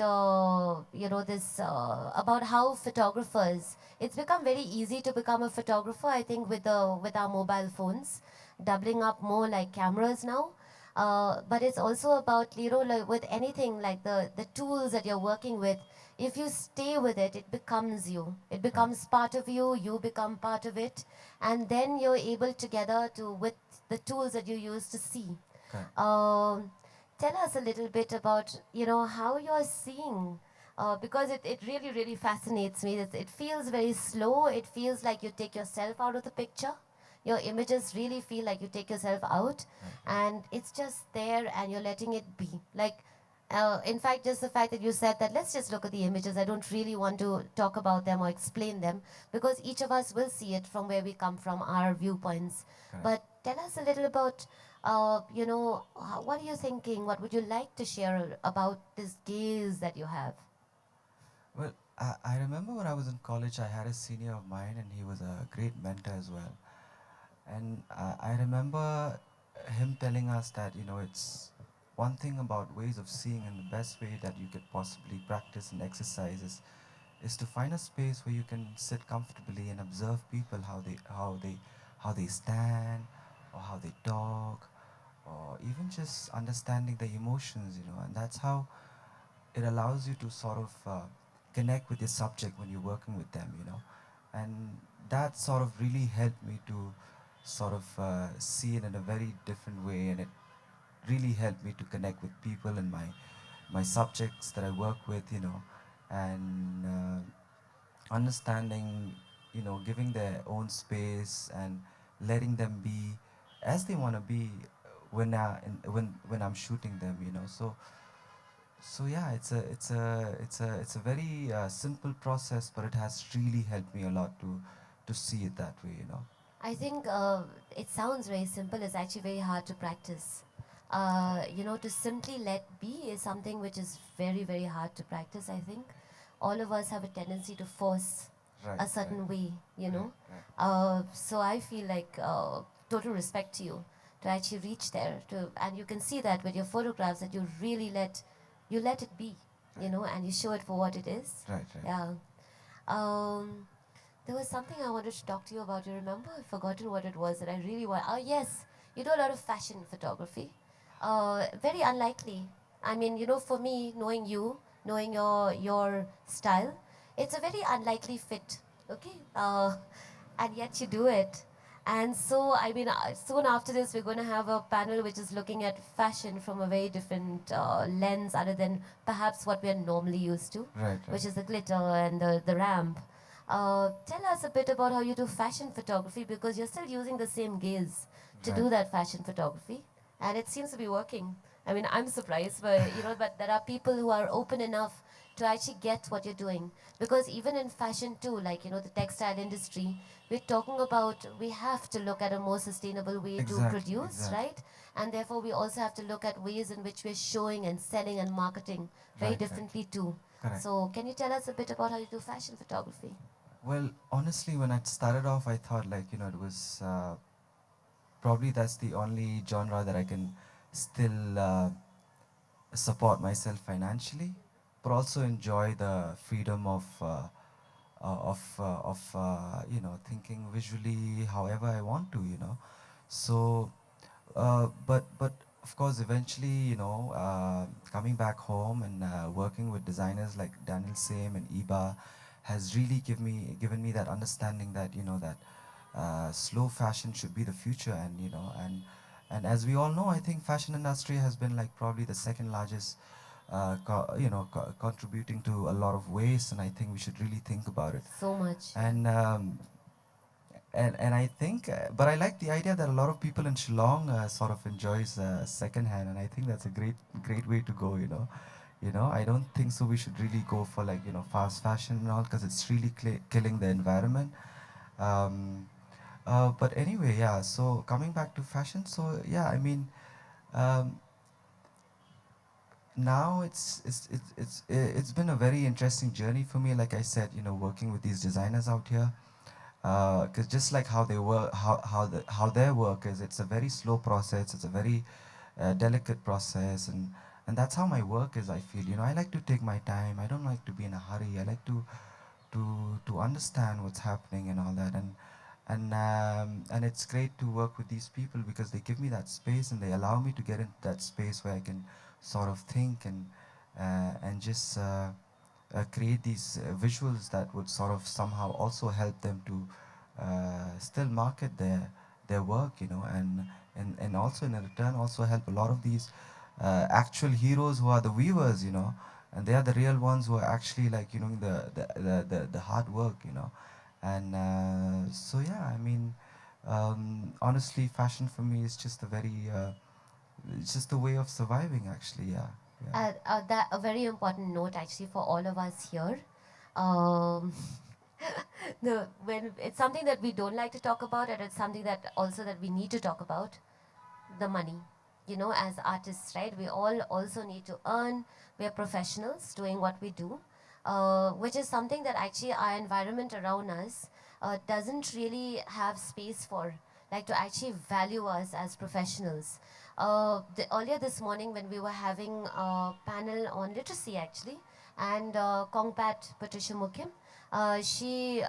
about how photographers, it's become very easy to become a photographer, I think, with our mobile phones. doubling up more like cameras now. But it's also about, like with anything like the tools that you're working with, if you stay with it, it becomes you. It becomes part of you, you become part of it. And then you're able together to, with the tools that you use to see. Correct. Tell us a little bit about, how you're seeing, because it really, really fascinates me. It feels very slow. It feels like you take yourself out of the picture. Your images really feel like you take yourself out, and it's just there and you're letting it be. Like, in fact, just the fact that you said that, let's just look at the images. I don't really want to talk about them or explain them, because each of us will see it from where we come from, our viewpoints. Correct. But tell us a little about, what are you thinking? What would you like to share about this gaze that you have? Well, I remember when I was in college, I had a senior of mine, and he was a great mentor as well. And I remember him telling us that, it's one thing about ways of seeing, and the best way that you could possibly practice and exercise is to find a space where you can sit comfortably and observe people, how they stand, or how they talk, or even just understanding their emotions, and that's how it allows you to sort of connect with your subject when you're working with them, and that sort of really helped me to sort of see it in a very different way, and it really helped me to connect with people and my subjects that I work with, and understanding, giving their own space and letting them be as they want to be when I'm shooting them, so yeah, it's a very simple process, but it has really helped me a lot to see it that way. I think it sounds very simple. It's actually very hard to practice. To simply let be is something which is very, very hard to practice, I think. All of us have a tendency to force Right, a certain way, right. So I feel like total respect to you to actually reach there. And you can see that with your photographs that you really let it be, and you show it for what it is. Right, right. Yeah. Um, there was something I wanted to talk to you about. You remember? I've forgotten what it was that I really want. Oh, yes. You do a lot of fashion photography. Very unlikely. I mean, for me, knowing you, knowing your style, it's a very unlikely fit. Okay? And yet you do it. And so, I mean, soon after this, we're going to have a panel which is looking at fashion from a very different lens, other than perhaps what we're normally used to, Right, which right. is the glitter and the ramp. Tell us a bit about how you do fashion photography, because you're still using the same gaze to do Right. that fashion photography, and it seems to be working. I mean, I'm surprised, but but there are people who are open enough to actually get what you're doing, because even in fashion too, like the textile industry, we're talking about we have to look at a more sustainable way to Exactly, produce, exactly. right? And therefore, we also have to look at ways in which we're showing and selling and marketing very Right, right. differently too. Correct. So, can you tell us a bit about how you do fashion photography? Well, honestly, when I started off, I thought like, it was probably that's the only genre that I can still support myself financially, but also enjoy the freedom of thinking visually however I want to. So, but of course, eventually, coming back home and working with designers like Daniel Same and Iba has really given me that understanding that that slow fashion should be the future, and and as we all know, I think fashion industry has been like probably the second largest contributing to a lot of waste, and I think we should really think about it. So much. And and I think, but I like the idea that a lot of people in Shillong sort of enjoys secondhand, and I think that's a great way to go. I don't think so. We should really go for like fast fashion and all, because it's really killing the environment. Um, but anyway, yeah. So coming back to fashion, so yeah, I mean, um, now it's been a very interesting journey for me. Like I said, working with these designers out here, because just like how they work, how their work is, it's a very slow process. It's a very delicate process, and that's how my work is. I feel, I like to take my time. I don't like to be in a hurry. I like to understand what's happening and all that, and it's great to work with these people because they give me that space and they allow me to get into that space where I can sort of think and just create these visuals that would sort of somehow also help them to still market their work, you know, and also in return also help a lot of these actual heroes who are the weavers, you know, and they are the real ones who are actually like, you know, the hard work, you know. And so yeah, I mean, honestly, fashion for me is just a very it's just a way of surviving, actually. Yeah, yeah. That a very important note actually for all of us here. Um, when it's something that we don't like to talk about, and it's something that also that we need to talk about, the money. You know, as artists, right? We all also need to earn. We are professionals doing what we do, which is something that actually our environment around us doesn't really have space for, like to actually value us as professionals. Earlier this morning when we were having a panel on literacy actually, and Kongpat Patricia Mukim, she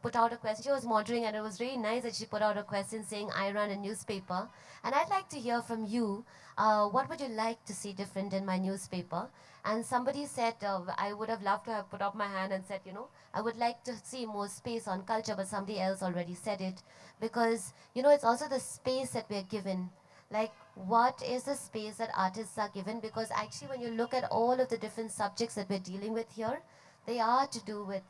put out a question. She was moderating, and it was really nice that she put out a question saying, I run a newspaper, and I'd like to hear from you. What would you like to see different in my newspaper? And somebody said, I would have loved to have put up my hand and said, you know, I would like to see more space on culture, but somebody else already said it. Because, you know, it's also the space that we're given. Like, what is the space that artists are given? Because actually, when you look at all of the different subjects that we're dealing with here, they are to do with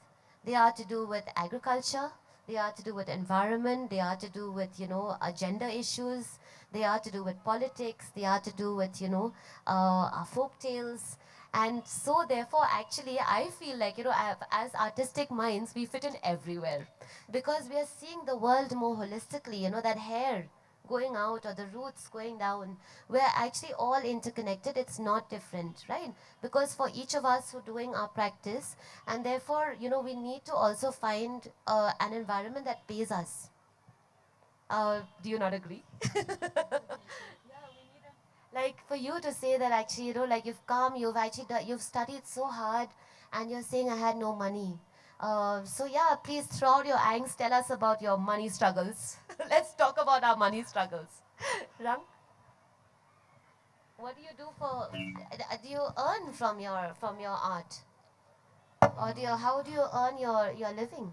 agriculture, they are to do with environment, they are to do with, you know, gender issues, they are to do with politics, they are to do with, you know, our folk tales. And so therefore, actually, I feel like, you know, as artistic minds, we fit in everywhere. Because we are seeing the world more holistically, you know, that hair going out or the roots going down. We're actually all interconnected. It's not different, right? Because for each of us who are doing our practice, and therefore, you know, we need to also find an environment that pays us. Do you not agree? Like for you to say that actually, you know, like you've come, you've actually you've studied so hard, and you're saying I had no money. So yeah, please throw out your angst. Tell us about your money struggles. Let's talk about our money struggles. Rang, what do you do for? Do you earn from your art, or do you, how do you earn your living?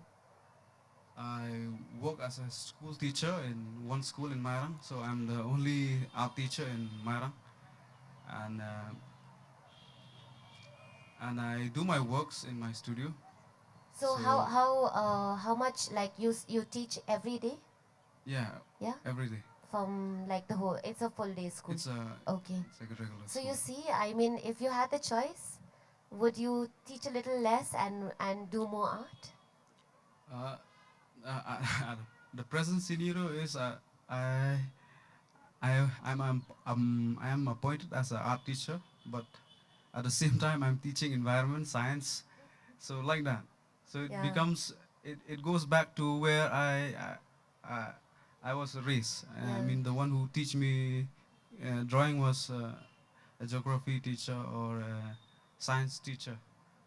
I work as a school teacher in one school in Mairang, so I'm the only art teacher in Mairang, and and I do my works in my studio. So So how much like you teach every day? yeah, Yeah, every day. from like the whole. It's a full day school. It's a Okay. it's like a regular So school. you see, I mean, if you had the choice, would you teach a little less and do more art? Uh, the present scenario is I I am appointed as an art teacher, but at the same time I'm teaching environment science, so like that. So it Yeah. becomes it goes back to where I was raised. I Yeah. mean, the one who teach me drawing was a geography teacher or a science teacher.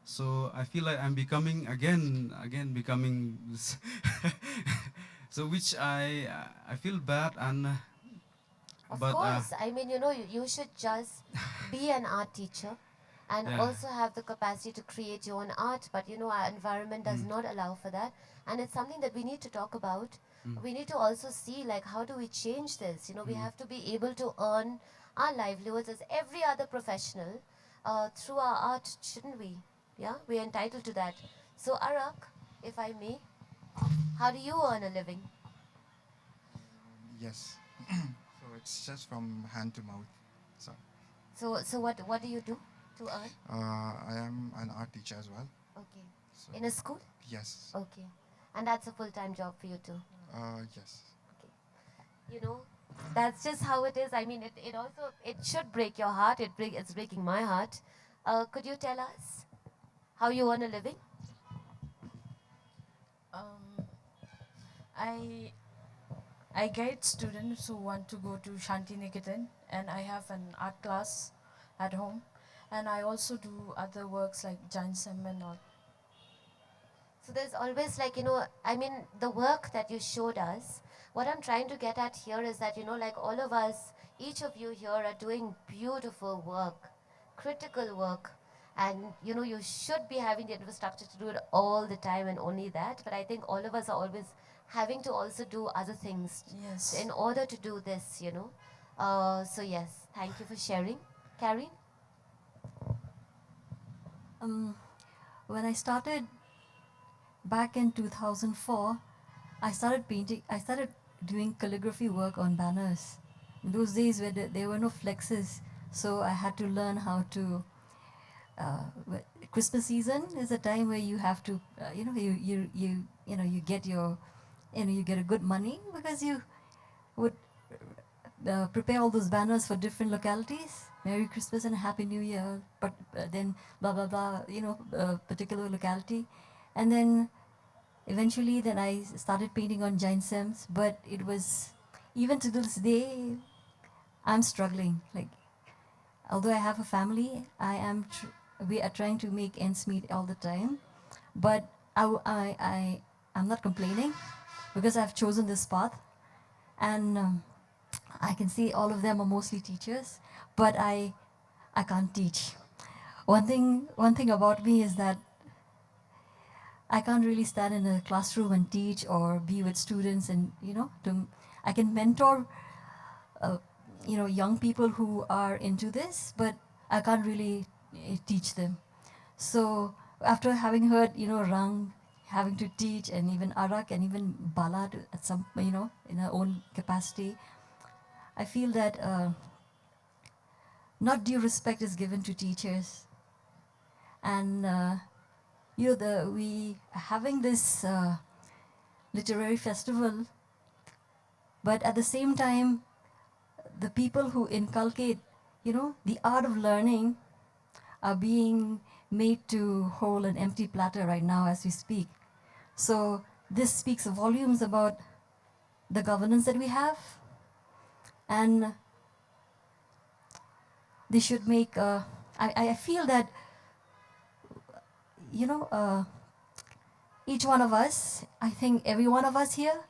So I feel like I'm becoming again becoming this. So which I feel bad and Of but course. I mean, you know, you should just be an art teacher and yeah. also have the capacity to create your own art. But, you know, our environment does Mm. not allow for that. And it's something that we need to talk about. Mm. We need to also see, like, how do we change this? You know, we Mm. have to be able to earn our livelihoods as every other professional through our art, shouldn't we? Yeah, we're entitled to that. So, Arak, if I may, how do you earn a living? Yes. So it's just from hand to mouth. So So what do you do to earn? I am an art teacher as well. Okay. So In a school? yes. Okay. And that's a full-time job for you too. Yes. Okay. You know, that's just how it is. I mean, it also, it should break your heart. It's breaking my heart. Could you tell us how you earn a living? Um, I I guide students who want to go to Shantiniketan, and I have an art class at home, and I also do other works like Jansam and all. So there's always like, I mean, the work that you showed us, what I'm trying to get at here is that, like all of us, each of you here are doing beautiful work, critical work. And, you should be having the infrastructure to do it all the time and only that. But I think all of us are always having to also do other things Yes. in order to do this. So yes, thank you for sharing. Careen? When I started back in 2004, I started painting. I started doing calligraphy work on banners. In those days, where there were no flexes, so I had to learn how to. Christmas season is a time where you have to, you get your, you get a good money because you would prepare all those banners for different localities. Merry Christmas and Happy New Year, but then blah blah blah, particular locality, and then eventually then I started painting on giant stems. But it was, even to this day, I'm struggling. Like, although I have a family, we are trying to make ends meet all the time. But I'm not complaining because I've chosen this path, and I can see all of them are mostly teachers, but I can't teach. One thing about me is that I can't really stand in a classroom and teach or be with students, and I can mentor uh, young people who are into this, but I can't really teach them. So after having heard Rang having to teach, and even Arak and even Bala at some in her own capacity, I feel that not due respect is given to teachers, and we having this literary festival, but at the same time, the people who inculcate the art of learning are being made to hold an empty platter right now as we speak. So this speaks volumes about the governance that we have, and they should make. I feel that you know. Each one of us, I think every one of us here,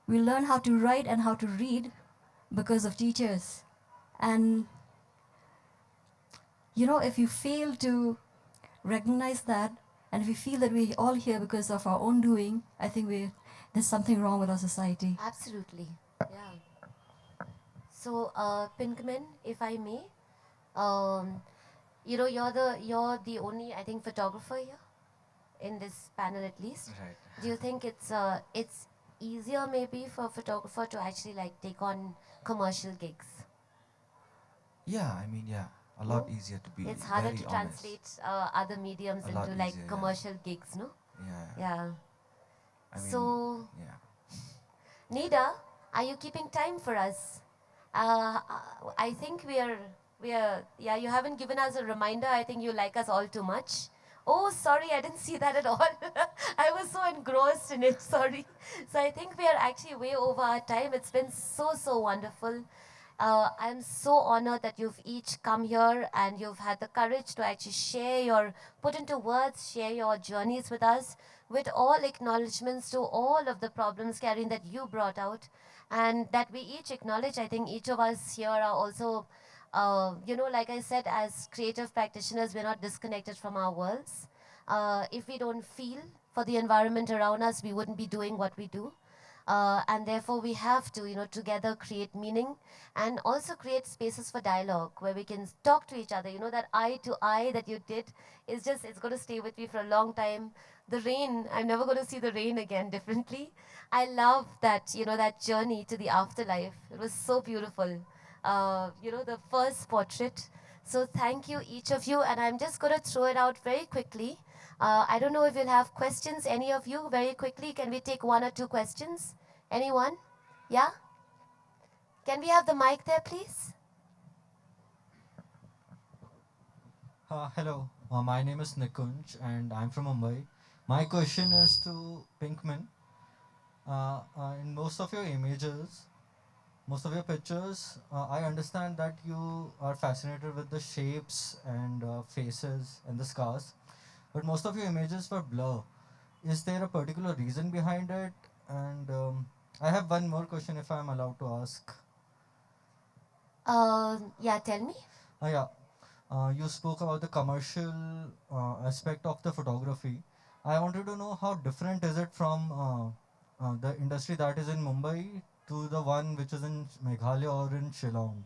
we learn how to write and how to read because of teachers. And if you fail to recognize that, and if we feel that we're all here because of our own doing, I think there's something wrong with our society. Absolutely. Yeah. So, Pinkman, if I may, you're the only, I think, photographer here in this panel, at least. Right. Do you think it's easier maybe for a photographer to actually like take on commercial gigs? Yeah, I mean, yeah, a lot No? easier to be It's harder very to honest. translate other mediums A lot into like easier, yeah. commercial gigs, no? Yeah. Yeah. I mean, So, yeah. Nida, are you keeping time for us? I think yeah, you haven't given us a reminder. I think you like us all too much. Oh, sorry, I didn't see that at all. I was so engrossed in it, sorry. So I think we are actually way over our time. It's been so wonderful. I'm so honored that you've each come here and you've had the courage to actually put into words, share your journeys with us, with all acknowledgements to all of the problems, Careen, that you brought out, and that we each acknowledge. I think each of us here are also, like I said, as creative practitioners, we're not disconnected from our worlds. If we don't feel for the environment around us, we wouldn't be doing what we do. And therefore we have to, together create meaning and also create spaces for dialogue where we can talk to each other. That eye to eye that you did it's going to stay with me for a long time. The rain, I'm never going to see the rain again differently. I love that, that journey to the afterlife. It was so beautiful. The first portrait. So thank you, each of you. And I'm just going to throw it out very quickly. I don't know if you'll have questions, any of you, very quickly. Can we take one or two questions? Anyone? Yeah? Can we have the mic there, please? Hello, my name is Nikunj and I'm from Mumbai. My question is to Pinkman. In most of your images, most of your pictures, I understand that you are fascinated with the shapes and faces and the scars, but most of your images were blur. is there a particular reason behind it? And I have one more question if I'm allowed to ask. Yeah, tell me. Yeah. You spoke about the commercial aspect of the photography. I wanted to know how different is it from the industry that is in Mumbai to the one which is in Meghalaya or in Shillong.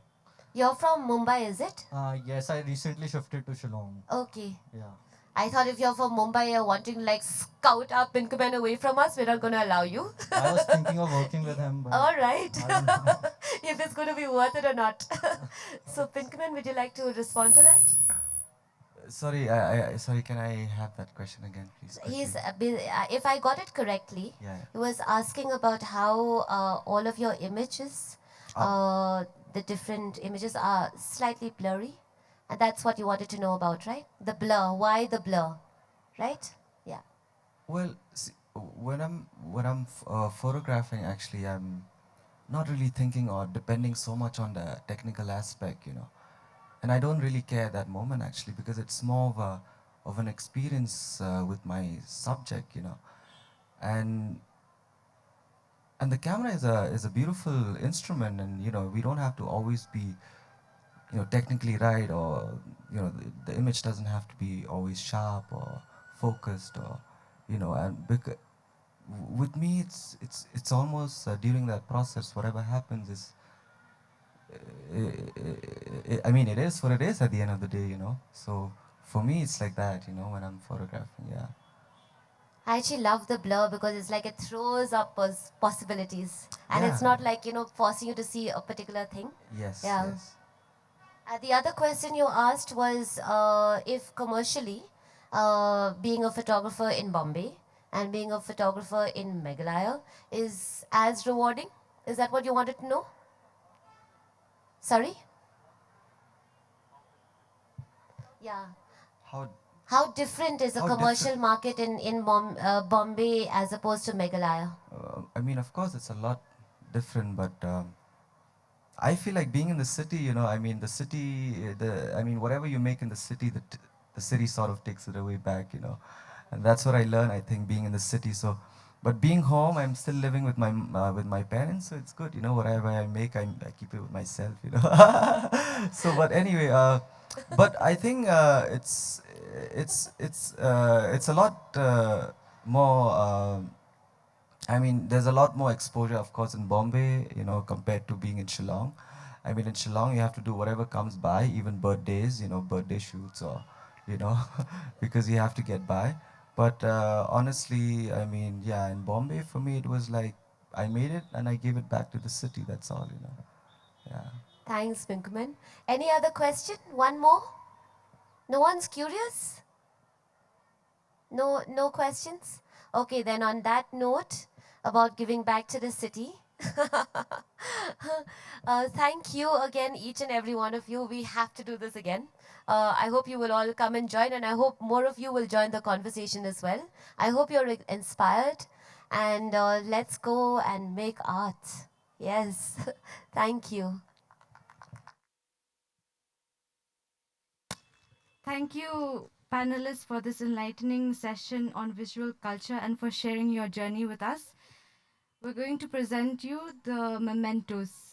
You're from Mumbai, is it? Yes, I recently shifted to Shillong. Okay. Yeah. I thought if you're from Mumbai, you're wanting to like scout our Pynkmen away from us, we're not going to allow you. I was thinking of working with him, but All right. I don't know. If it's going to be worth it or not. So, Pynkmen, would you like to respond to that? Sorry, can I have that question again, please? He's, quickly? if I got it correctly, Yeah. he was asking about how all of your images, the different images are slightly blurry. And that's what you wanted to know about, right? The blur. Why the blur? Right? Yeah. Well, see, when I'm photographing, actually, I'm not really thinking or depending so much on the technical aspect, and I don't really care at that moment actually, because it's more of an experience with my subject, and and the camera is a beautiful instrument, and we don't have to always be technically right, or the image doesn't have to be always sharp or focused, or and with me it's almost during that process whatever happens is I mean, it is what it is at the end of the day, so for me it's like that, when I'm photographing. Yeah. I actually love the blur because it's like it throws up possibilities. And it's Yeah. not like, forcing you to see a particular thing. Yes. Yeah. Yes. The other question you asked was if commercially, being a photographer in Bombay and being a photographer in Meghalaya is as rewarding. Is that what you wanted to know? Sorry? Yeah. How How different is a How commercial different- market in Bombay as opposed to Meghalaya? I mean, of course it's a lot different, but I feel like being in the city, I mean, the city, I mean, whatever you make in the city, the city sort of takes it away back, and that's what I learned, I think, being in the city. So, but being home, I'm still living with my parents, so it's good, whatever I make, I keep it with myself, So, but anyway, but I think it's a lot more. I mean, there's a lot more exposure, of course, in Bombay, compared to being in Shillong. I mean, in Shillong, you have to do whatever comes by, even birthdays, birthday shoots, or, because you have to get by. But honestly, I mean, yeah, in Bombay, for me, it was like I made it and I gave it back to the city. That's all, Yeah. Thanks, Pinkman. Any other question? One more? No one's curious? No questions? Okay, then on that note about giving back to the city, thank you again, each and every one of you. We have to do this again. I hope you will all come and join, and I hope more of you will join the conversation as well. I hope you're inspired, and let's go and make art. Yes, thank you. Thank you, panelists, for this enlightening session on visual culture and for sharing your journey with us. We're going to present you the mementos.